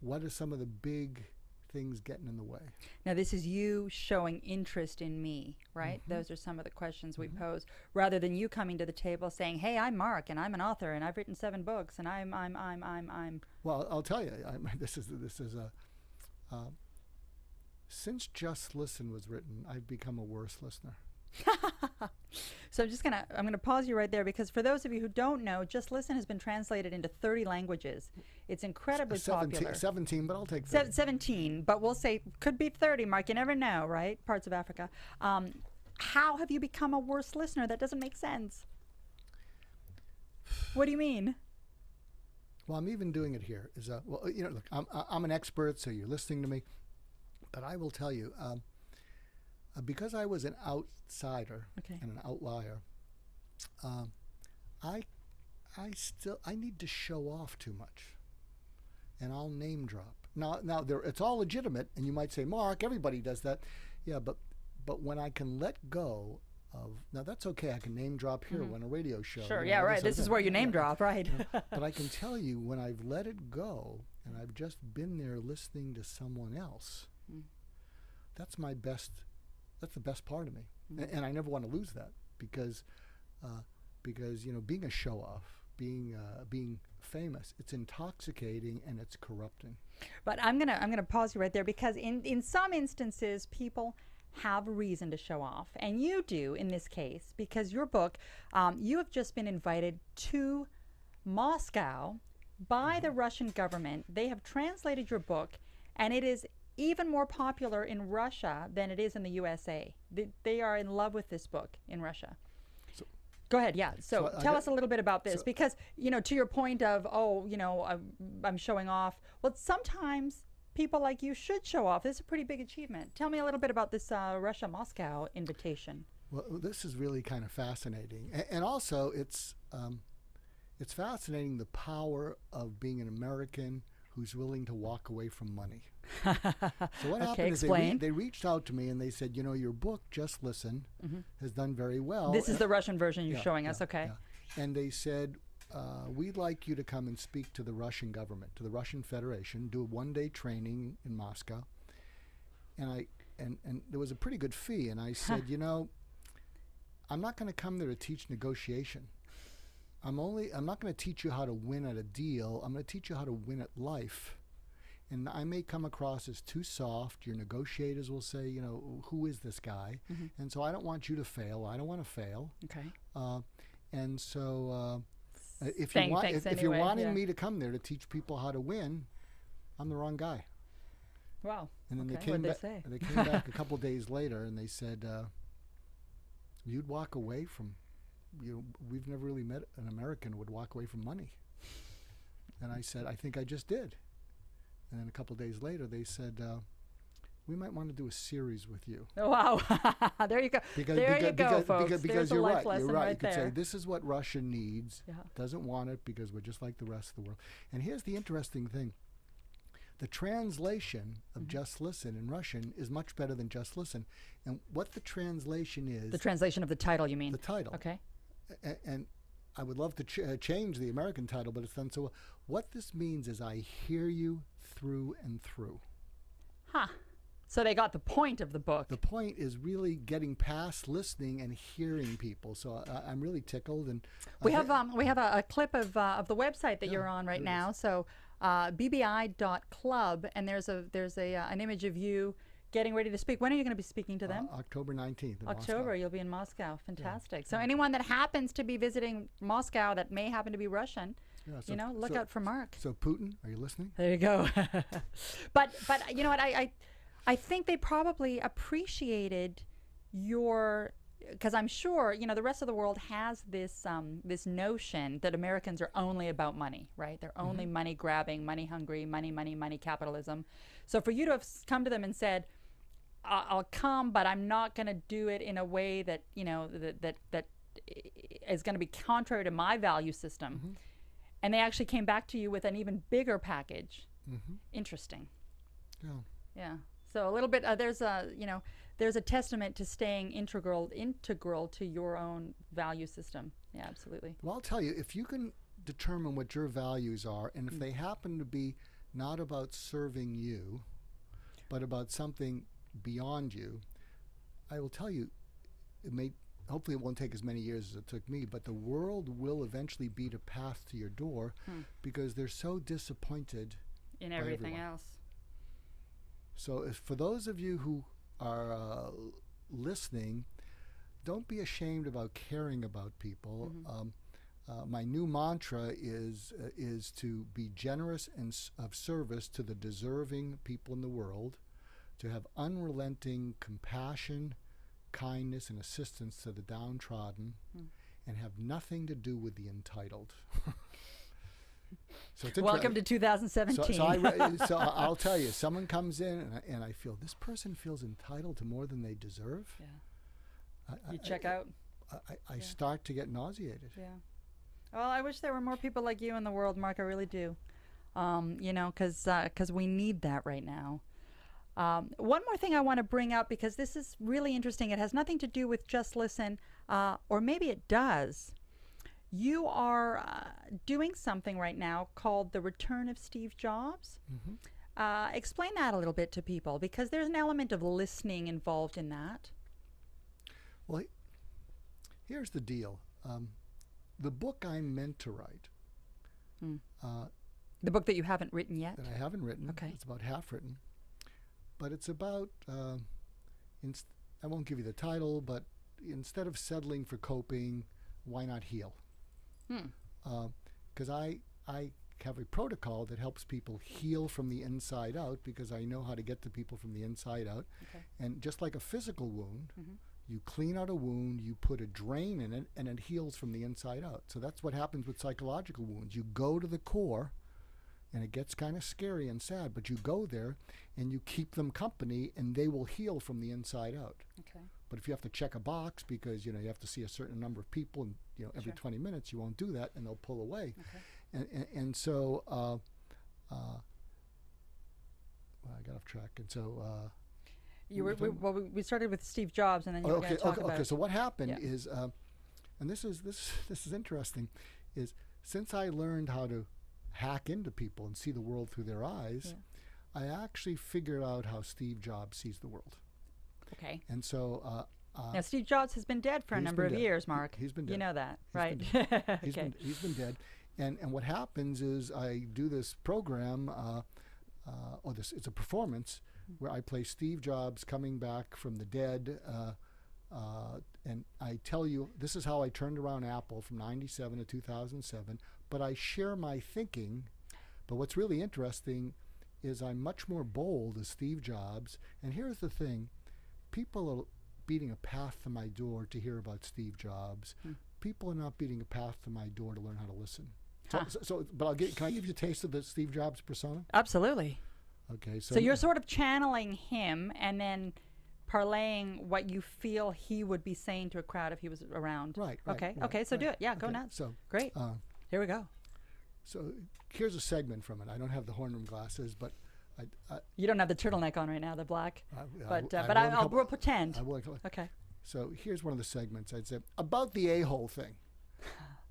What are some of the big things getting in the way? Now, this is you showing interest in me, right? Those are some of the questions we pose, rather than you coming to the table saying, "Hey, I'm Mark, and I'm an author, and I've written 7 books, and I'm." Well, I'll tell you, this is since Just Listen was written, I've become a worse listener. So I'm gonna pause you right there, because for those of you who don't know, Just Listen has been translated into 30 languages. It's incredibly popular. 17, but I'll take 30. 17, but we'll say could be 30, Mark. You never know, right? Parts of Africa. How have you become a worse listener? That doesn't make sense. What do you mean? Well, I'm even doing it here. Look, I'm an expert, so you're listening to me, but I will tell you. Because I was an outsider and an outlier, I need to show off too much, and I'll name drop. Now it's all legitimate, and you might say, Mark, everybody does that. Yeah, but when I can let go of, now that's okay. I can name drop here on a radio show. Sure, yeah, right. This is where you name drop, right? But I can tell you, when I've let it go and I've just been there listening to someone else, that's the best part of me. And I never want to lose that, because being a show off, being famous, it's intoxicating and it's corrupting. But I'm gonna pause you right there, because in some instances people have a reason to show off, and you do in this case, because your book, you have just been invited to Moscow by the Russian government. They have translated your book, and it is even more popular in Russia than it is in the USA. They are in love with this book in Russia. Go ahead, yeah. So tell us a little bit about this, because, to your point of, I'm showing off. Well, sometimes people like you should show off. This is a pretty big achievement. Tell me a little bit about this Russia-Moscow invitation. Well, this is really kind of fascinating. And also, it's fascinating, the power of being an American who's willing to walk away from money. So what happened is they reached out to me and they said, your book, Just Listen, has done very well. This is the Russian version you're showing us, okay. Yeah. And they said, we'd like you to come and speak to the Russian government, to the Russian Federation, do a one-day training in Moscow. And there was a pretty good fee. And I said, I'm not going to come there to teach negotiation. I'm not going to teach you how to win at a deal. I'm going to teach you how to win at life. And I may come across as too soft. Your negotiators will say, who is this guy? And so I don't want you to fail. I don't want to fail. Okay. And so if you're wanting me to come there to teach people how to win, I'm the wrong guy. Wow. And then they came back a couple days later and they said, you'd walk away from, we've never really met an American who would walk away from money. And I said, I think I just did. And then a couple of days later, they said, we might want to do a series with you. Oh, wow. There you go. Folks. Because you're right. You're right. You could there. say, this is what Russia needs. Doesn't want it because we're just like the rest of the world. And here's the interesting thing. The translation of Just Listen in Russian is much better than Just Listen. And what the translation is... The translation of the title, you mean? The title. Okay. And I would love to change the American title, but it's done so well. What this means is I hear you through and through. Huh. So they got the point of the book. The point is really getting past listening and hearing people. So I'm really tickled. And we have a clip of the website that you're on right now. So bbi.club, and there's an image of you getting ready to speak. When are you going to be speaking to them? October 19th in October, Moscow. you'll be in Moscow. Fantastic. So anyone that happens to be visiting Moscow that may happen to be Russian, Yeah, you know, look out for Mark. So Putin, are you listening? There you go. but you know what? I think they probably appreciated your, because I'm sure, you know, the rest of the world has this this notion that Americans are only about money, right? They're only money grabbing, money hungry, money capitalism. So for you to have come to them and said, I'll come, but I'm not going to do it in a way that, you know, that is going to be contrary to my value system. And they actually came back to you with an even bigger package. Interesting. Yeah. Yeah. So a little bit, there's a, you know, there's a testament to staying integral to your own value system. Yeah, absolutely. Well, I'll tell you, if you can determine what your values are, and if they happen to be not about serving you, but about something beyond you, I will tell you, hopefully it won't take as many years as it took me, but the world will eventually beat a path to your door because they're so disappointed in by everything everyone. else. So for those of you who are listening, don't be ashamed about caring about people. My new mantra is to be generous and of service to the deserving people in the world, to have unrelenting compassion, kindness, and assistance to the downtrodden, and have nothing to do with the entitled. So it's Welcome to 2017. So I'll tell you, someone comes in and I feel this person feels entitled to more than they deserve. Yeah. You check out. I start to get nauseated. Yeah. Well, I wish there were more people like you in the world, Mark. I really do. You know, because we need that right now. One more thing I want to bring up, because this is really interesting. It has nothing to do with Just Listen, or maybe it does. You are doing something right now called The Return of Steve Jobs. Explain that a little bit to people, because there's an element of listening involved in that. Well, here's the deal. The book I'm meant to write. The book that you haven't written yet? That I haven't written. Okay. It's about half written. But it's about, I won't give you the title, but instead of settling for coping, why not heal? Because I have a protocol that helps people heal from the inside out, because I know how to get to people from the inside out. Okay. And just like a physical wound, you clean out a wound, you put a drain in it, and it heals from the inside out. So that's what happens with psychological wounds. You go to the core, and it gets kind of scary and sad, but you go there and you keep them company, and they will heal from the inside out. Okay. But if you have to check a box because, you know, you have to see a certain number of people, and, you know, every 20 minutes, you won't do that, and they'll pull away. And so well, I got off track. And so we started with Steve Jobs, and then you were going to talk about. Okay. So what happened is, and this is interesting, is since I learned how to hack into people and see the world through their eyes, I actually figured out how Steve Jobs sees the world. Okay. And so now Steve Jobs has been dead for a number of years, Mark. He's been dead. You know that, right? He's been dead. And what happens is I do this program, it's a performance where I play Steve Jobs coming back from the dead, and I tell you, this is how I turned around Apple from 97 to 2007, but I share my thinking. But what's really interesting is I'm much more bold as Steve Jobs, and here's the thing. People are beating a path to my door to hear about Steve Jobs. People are not beating a path to my door to learn how to listen. But can I give you a taste of the Steve Jobs persona? Absolutely. Okay. So you're sort of channeling him and then parlaying what you feel he would be saying to a crowd if he was around. Right. Okay. So do it. Yeah. Go nuts. So great. Here we go. So here's a segment from it. I don't have the horn room glasses, but you don't have the turtleneck on right now, the black. We'll pretend. I will. Okay. So here's one of the segments. I'd say about the a-hole thing.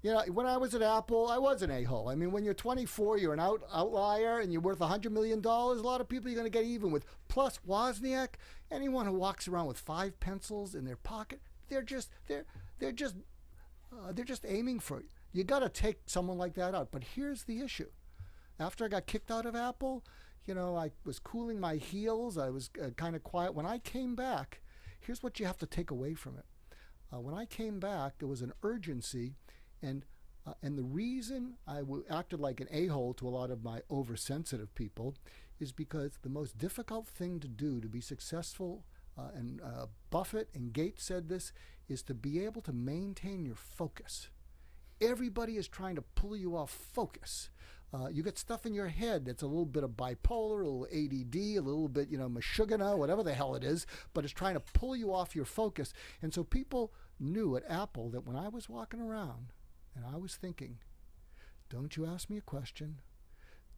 You know, when I was at Apple, I was an a-hole. I mean, when you're 24, you're an outlier, and you're worth $100 million. A lot of people you're going to get even with. Plus, Wozniak, anyone who walks around with 5 pencils in their pocket, they're just aiming for you. You got to take someone like that out. But here's the issue. After I got kicked out of Apple, I was cooling my heels. I was kind of quiet. When I came back, here's what you have to take away from it. When I came back, there was an urgency, and the reason I acted like an a-hole to a lot of my oversensitive people is because the most difficult thing to do to be successful, and Buffett and Gates said this, is to be able to maintain your focus. Everybody is trying to pull you off focus. You get stuff in your head that's a little bit of bipolar, a little ADD, a little bit, Meshuggah, whatever the hell it is, but it's trying to pull you off your focus. And so people knew at Apple that when I was walking around and I was thinking, don't you ask me a question,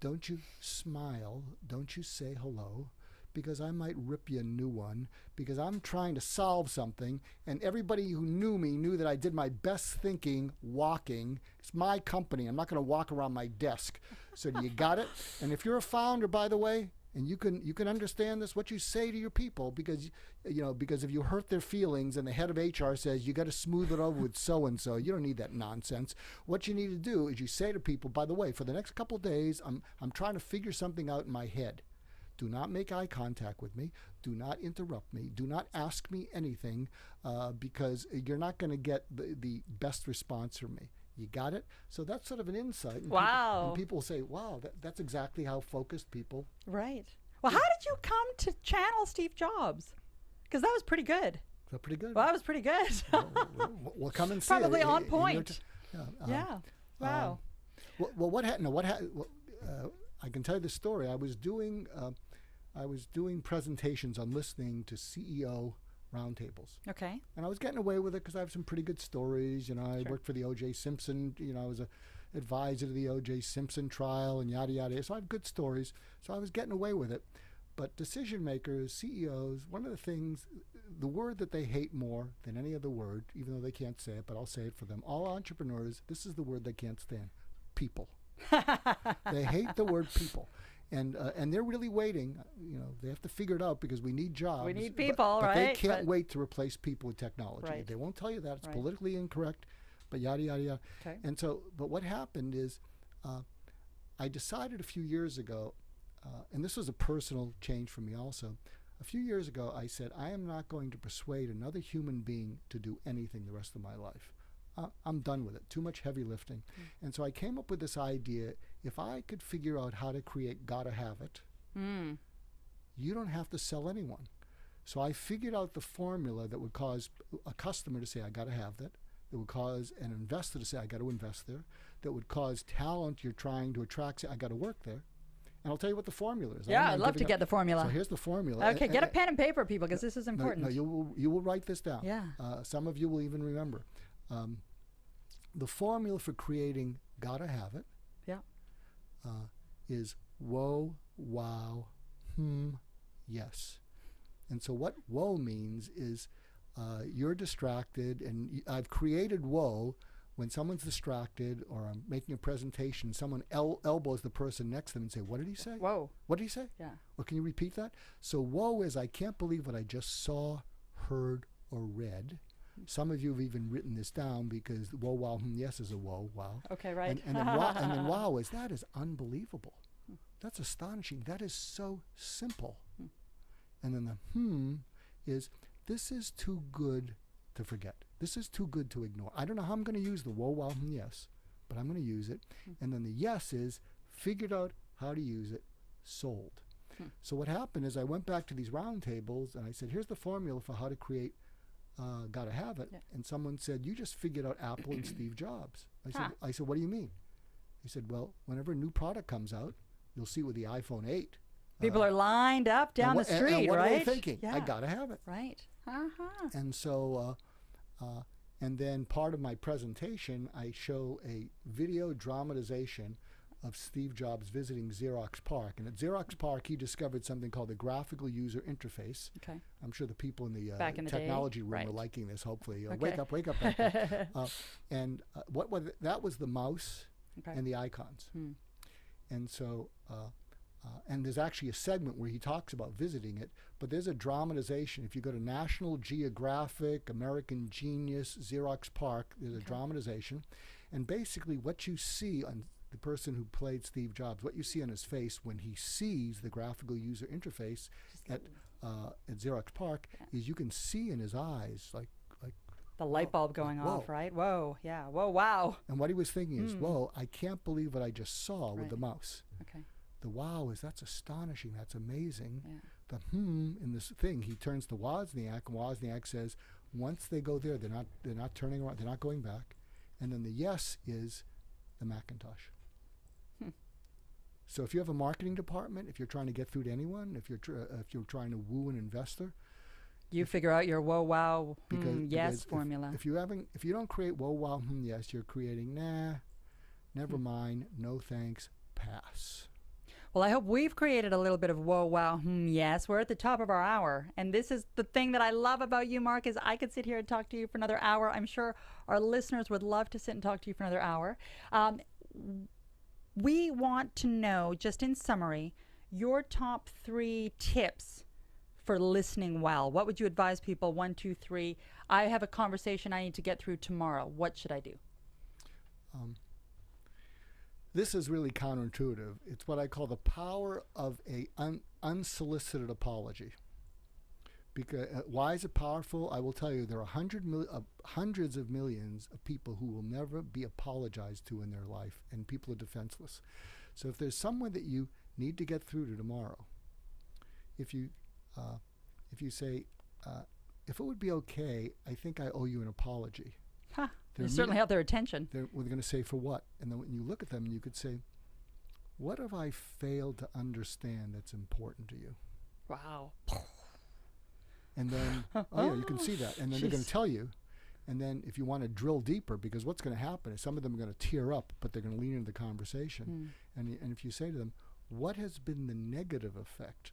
don't you smile, don't you say hello, because I might rip you a new one, because I'm trying to solve something, and everybody who knew me knew that I did my best thinking walking. It's my company. I'm not going to walk around my desk. So do you got it? And if you're a founder, by the way, and you can understand this, what you say to your people, because if you hurt their feelings and the head of HR says you got to smooth it over with so-and-so, you don't need that nonsense. What you need to do is you say to people, by the way, for the next couple of days, I'm trying to figure something out in my head. Do not make eye contact with me. Do not interrupt me. Do not ask me anything, because you're not going to get the best response from me. You got it? So that's sort of an insight. And Wow. People say, wow, that's exactly how focused people. Right. Well, how did you come to channel Steve Jobs? Because that was pretty good. Is that pretty good? Well, that was pretty good. We'll come and see. Probably it. on point. Yeah. Wow. Well, what happened? I can tell you the story. I was doing presentations on listening to CEO roundtables. Okay. And I was getting away with it because I have some pretty good stories. I worked for the O.J. Simpson. I was a advisor to the O.J. Simpson trial and yada, yada. So I have good stories. So I was getting away with it. But decision makers, CEOs, one of the things, the word that they hate more than any other word, even though they can't say it, but I'll say it for them. All entrepreneurs, this is the word they can't stand: people. They hate the word people. And they're really waiting. They have to figure it out because we need jobs. We need people, but right? They can't wait to replace people with technology. Right. They won't tell you that. It's Right. politically incorrect, but yada, yada, yada. Okay. And so, but what happened is I decided a few years ago, and this was a personal change for me also. A few years ago, I said, I am not going to persuade another human being to do anything the rest of my life. I'm done with it. Too much heavy lifting. And so I came up with this idea: if I could figure out how to create gotta have it, you don't have to sell anyone. So I figured out the formula that would cause a customer to say, I gotta have that. That would cause an investor to say, I gotta invest there. That would cause talent you're trying to attract, say, I gotta work there. And I'll tell you what the formula is. Yeah, I'd love to get the formula. So here's the formula. Okay, get a pen and paper, people, because this is important. No, you will write this down. Yeah. Some of you will even remember. The formula for creating gotta have it is whoa, wow, yes. And so what whoa means is you're distracted, and I've created whoa when someone's distracted or I'm making a presentation, someone elbows the person next to them and say, what did he say? Whoa. What did he say? Yeah. Or can you repeat that? So whoa is I can't believe what I just saw, heard, or read. Some of you have even written this down because whoa, wow, yes is a whoa, wow. Okay, right. And then wow is, that is unbelievable. That's astonishing. That is so simple. And then the is, this is too good to forget. This is too good to ignore. I don't know how I'm going to use the whoa, wow, yes, but I'm going to use it. And then the yes is, figured out how to use it, sold. So what happened is I went back to these roundtables and I said, here's the formula for how to create gotta have it. Yeah. And someone said, you just figured out Apple and Steve Jobs. I said, what do you mean? He said, well, whenever a new product comes out, you'll see with the iPhone 8. People are lined up down the street, and what right? are they thinking? Yeah. I gotta have it. Right. And so, and then part of my presentation, I show a video dramatization of Steve Jobs visiting Xerox PARC. And at Xerox PARC, he discovered something called the graphical user interface. Okay. I'm sure the people in the Back in the technology day. room Right. are liking this, hopefully. Okay. Wake up back there. That was the mouse Okay. and the icons. And so, and there's actually a segment where he talks about visiting it, but there's a dramatization. If you go to National Geographic, American Genius, Xerox PARC, there's a dramatization. And basically what you see on the person who played Steve Jobs, what you see on his face when he sees the graphical user interface at Xerox PARC is you can see in his eyes like the light bulb going off, right? Whoa, yeah, whoa, wow. And what he was thinking is, whoa, I can't believe what I just saw with the mouse. Okay. The wow is, that's astonishing, that's amazing. Yeah. The in this thing, he turns to Wozniak, and Wozniak says, once they go there, they're not turning around, they're not going back. And then the yes is the Macintosh. So if you have a marketing department, if you're trying to get through to anyone, if you're trying to woo an investor, you figure out your whoa, wow, because formula. If you don't create whoa, wow, yes, you're creating never mind, no thanks, pass. Well, I hope we've created a little bit of whoa, wow, yes. We're at the top of our hour. And this is the thing that I love about you, Mark, is I could sit here and talk to you for another hour. I'm sure our listeners would love to sit and talk to you for another hour. We want to know, just in summary, your top 3 tips for listening well. What would you advise people? 1, 2, 3. I have a conversation I need to get through tomorrow. What should I do? This is really counterintuitive. It's what I call the power of a unsolicited apology. Because why is it powerful? I will tell you, there are hundreds of millions of people who will never be apologized to in their life, and people are defenseless. So if there's someone that you need to get through to tomorrow, if you say, if it would be okay, I think I owe you an apology. You certainly have their attention. They're going to say, for what? And then when you look at them, you could say, what have I failed to understand that's important to you? Wow. And then, you can see that. And then they're going to tell you. And then if you want to drill deeper, because what's going to happen is some of them are going to tear up, but they're going to lean into the conversation. And if you say to them, what has been the negative effect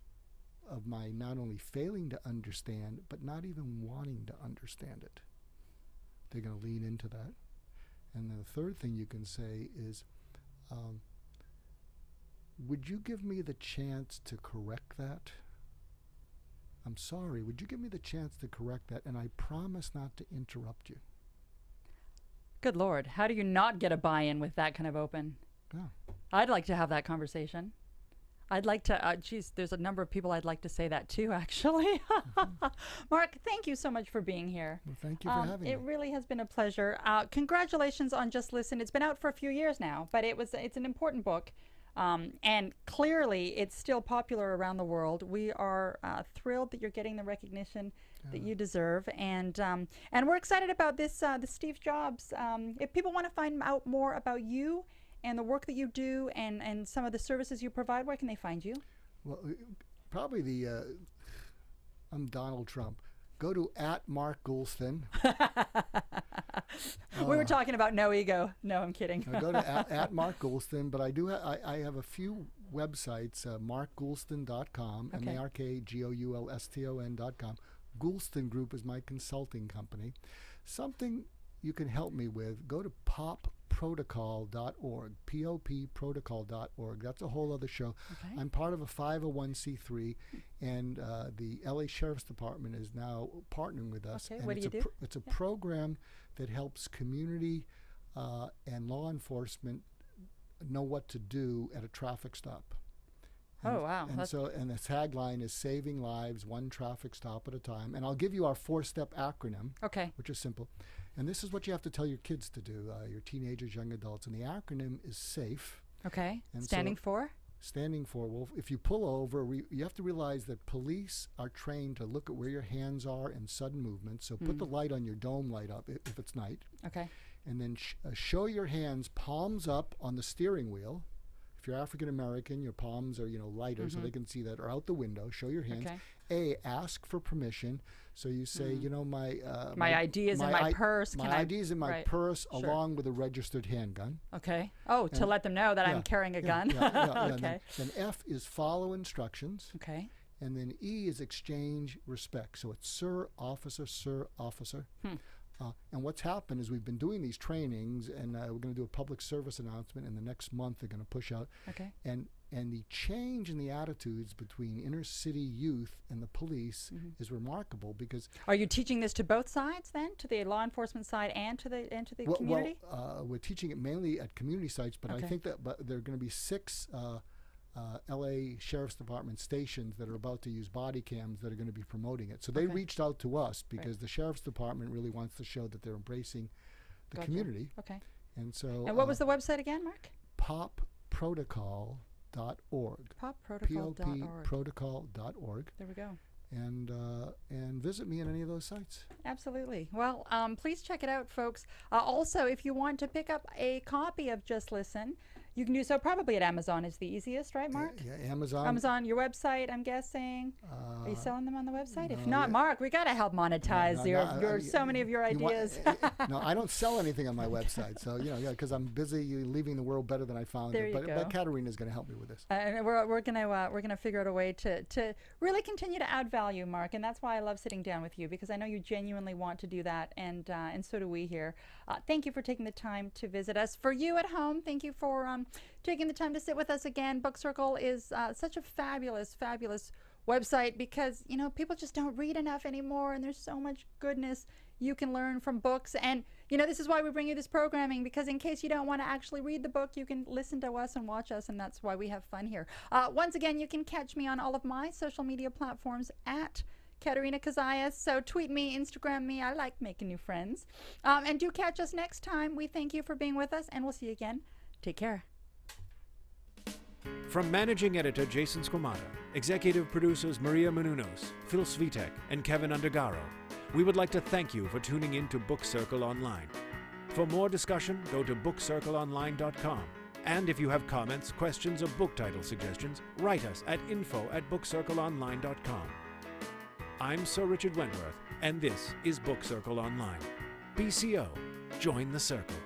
of my not only failing to understand, but not even wanting to understand it? They're going to lean into that. And then the third thing you can say is, would you give me the chance to correct that? I'm sorry, would you give me the chance to correct that? And I promise not to interrupt you. Good Lord. How do you not get a buy-in with that kind of open? Yeah. I'd like to have that conversation. I'd like to, there's a number of people I'd like to say that to, actually. Mark, thank you so much for being here. Well, thank you for having me. It really has been a pleasure. Congratulations on Just Listen. It's been out for a few years now, but it's an important book. And clearly, it's still popular around the world. We are thrilled that you're getting the recognition that you deserve, and we're excited about this. The Steve Jobs. If people want to find out more about you and the work that you do, and some of the services you provide, where can they find you? Well, probably I'm Donald Trump. Go to @MarkGoulston. We were talking about no ego. No, I'm kidding. Go to @MarkGoulston, but I have a few websites, markgoulston.com, Okay. MarkGoulston.com. Goulston Group is my consulting company. Something you can help me with, go to popprotocol.org, popprotocol.org. That's a whole other show. Okay. I'm part of a 501c3, and the LA Sheriff's Department is now partnering with us. Okay, and what do you do? It's a program that helps community and law enforcement know what to do at a traffic stop. Oh, wow. And the tagline is saving lives one traffic stop at a time. And I'll give you our 4-step acronym, Okay. which is simple. And this is what you have to tell your kids to do, your teenagers, young adults. And the acronym is SAFE. Okay. And Standing for? Standing for, well, if you pull over, you have to realize that police are trained to look at where your hands are in sudden movement. So put the light on your dome light up if it's night. Okay. And then show your hands palms up on the steering wheel. If you're African American, your palms are lighter, so they can see that, or out the window. Show your hands. Okay. Ask for permission. So you say, my ID is in my purse. My ID is in my purse, Sure. along with a registered handgun. Okay. Oh, to let them know that I'm carrying a gun. Okay. Then F is follow instructions. Okay. And then E is exchange respect. So it's sir, officer, sir, officer. And what's happened is we've been doing these trainings, and we're going to do a public service announcement in the next month. They're going to push out. Okay. And And the change in the attitudes between inner city youth and the police is remarkable because. Are you teaching this to both sides then, to the law enforcement side and to the community? Well, we're teaching it mainly at community sites, but I think that there are going to be 6 L.A. Sheriff's Department stations that are about to use body cams that are going to be promoting it. So they reached out to us because the Sheriff's Department really wants to show that they're embracing the community. Okay. And so. And what was the website again, Mark? popprotocol.org. popprotocol.org. popprotocol.org. There we go. And visit me on any of those sites. Absolutely. Well, please check it out, folks. Also, if you want to pick up a copy of Just Listen, you can do so probably at Amazon is the easiest, right, Mark? Yeah, Amazon. Amazon, your website, I'm guessing. Are you selling them on the website? If no, not, Mark, we got to help monetize so many of your ideas. No, I don't sell anything on my website. So, because I'm busy leaving the world better than I found There it. you go. But Katerina's going to help me with this. And we're gonna figure out a way to really continue to add value, Mark, and that's why I love sitting down with you, because I know you genuinely want to do that, and so do we here. Thank you for taking the time to visit us. For you at home, thank you for taking the time to sit with us again. Book Circle is such a fabulous website because people just don't read enough anymore, and there's so much goodness you can learn from books. And this is why we bring you this programming, because in case you don't want to actually read the book, you can listen to us and watch us, and that's why we have fun here. Once again, you can catch me on all of my social media platforms at Katerina Cozias. So tweet me, Instagram me. I like making new friends. And do catch us next time. We thank you for being with us, and we'll see you again. Take care. From Managing Editor Jason Squamata, Executive Producers Maria Menounos, Phil Svitek, and Kevin Undergaro, we would like to thank you for tuning in to Book Circle Online. For more discussion, go to bookcircleonline.com. And if you have comments, questions, or book title suggestions, write us at info@bookcircleonline.com. I'm Sir Richard Wentworth, and this is Book Circle Online. BCO, join the circle.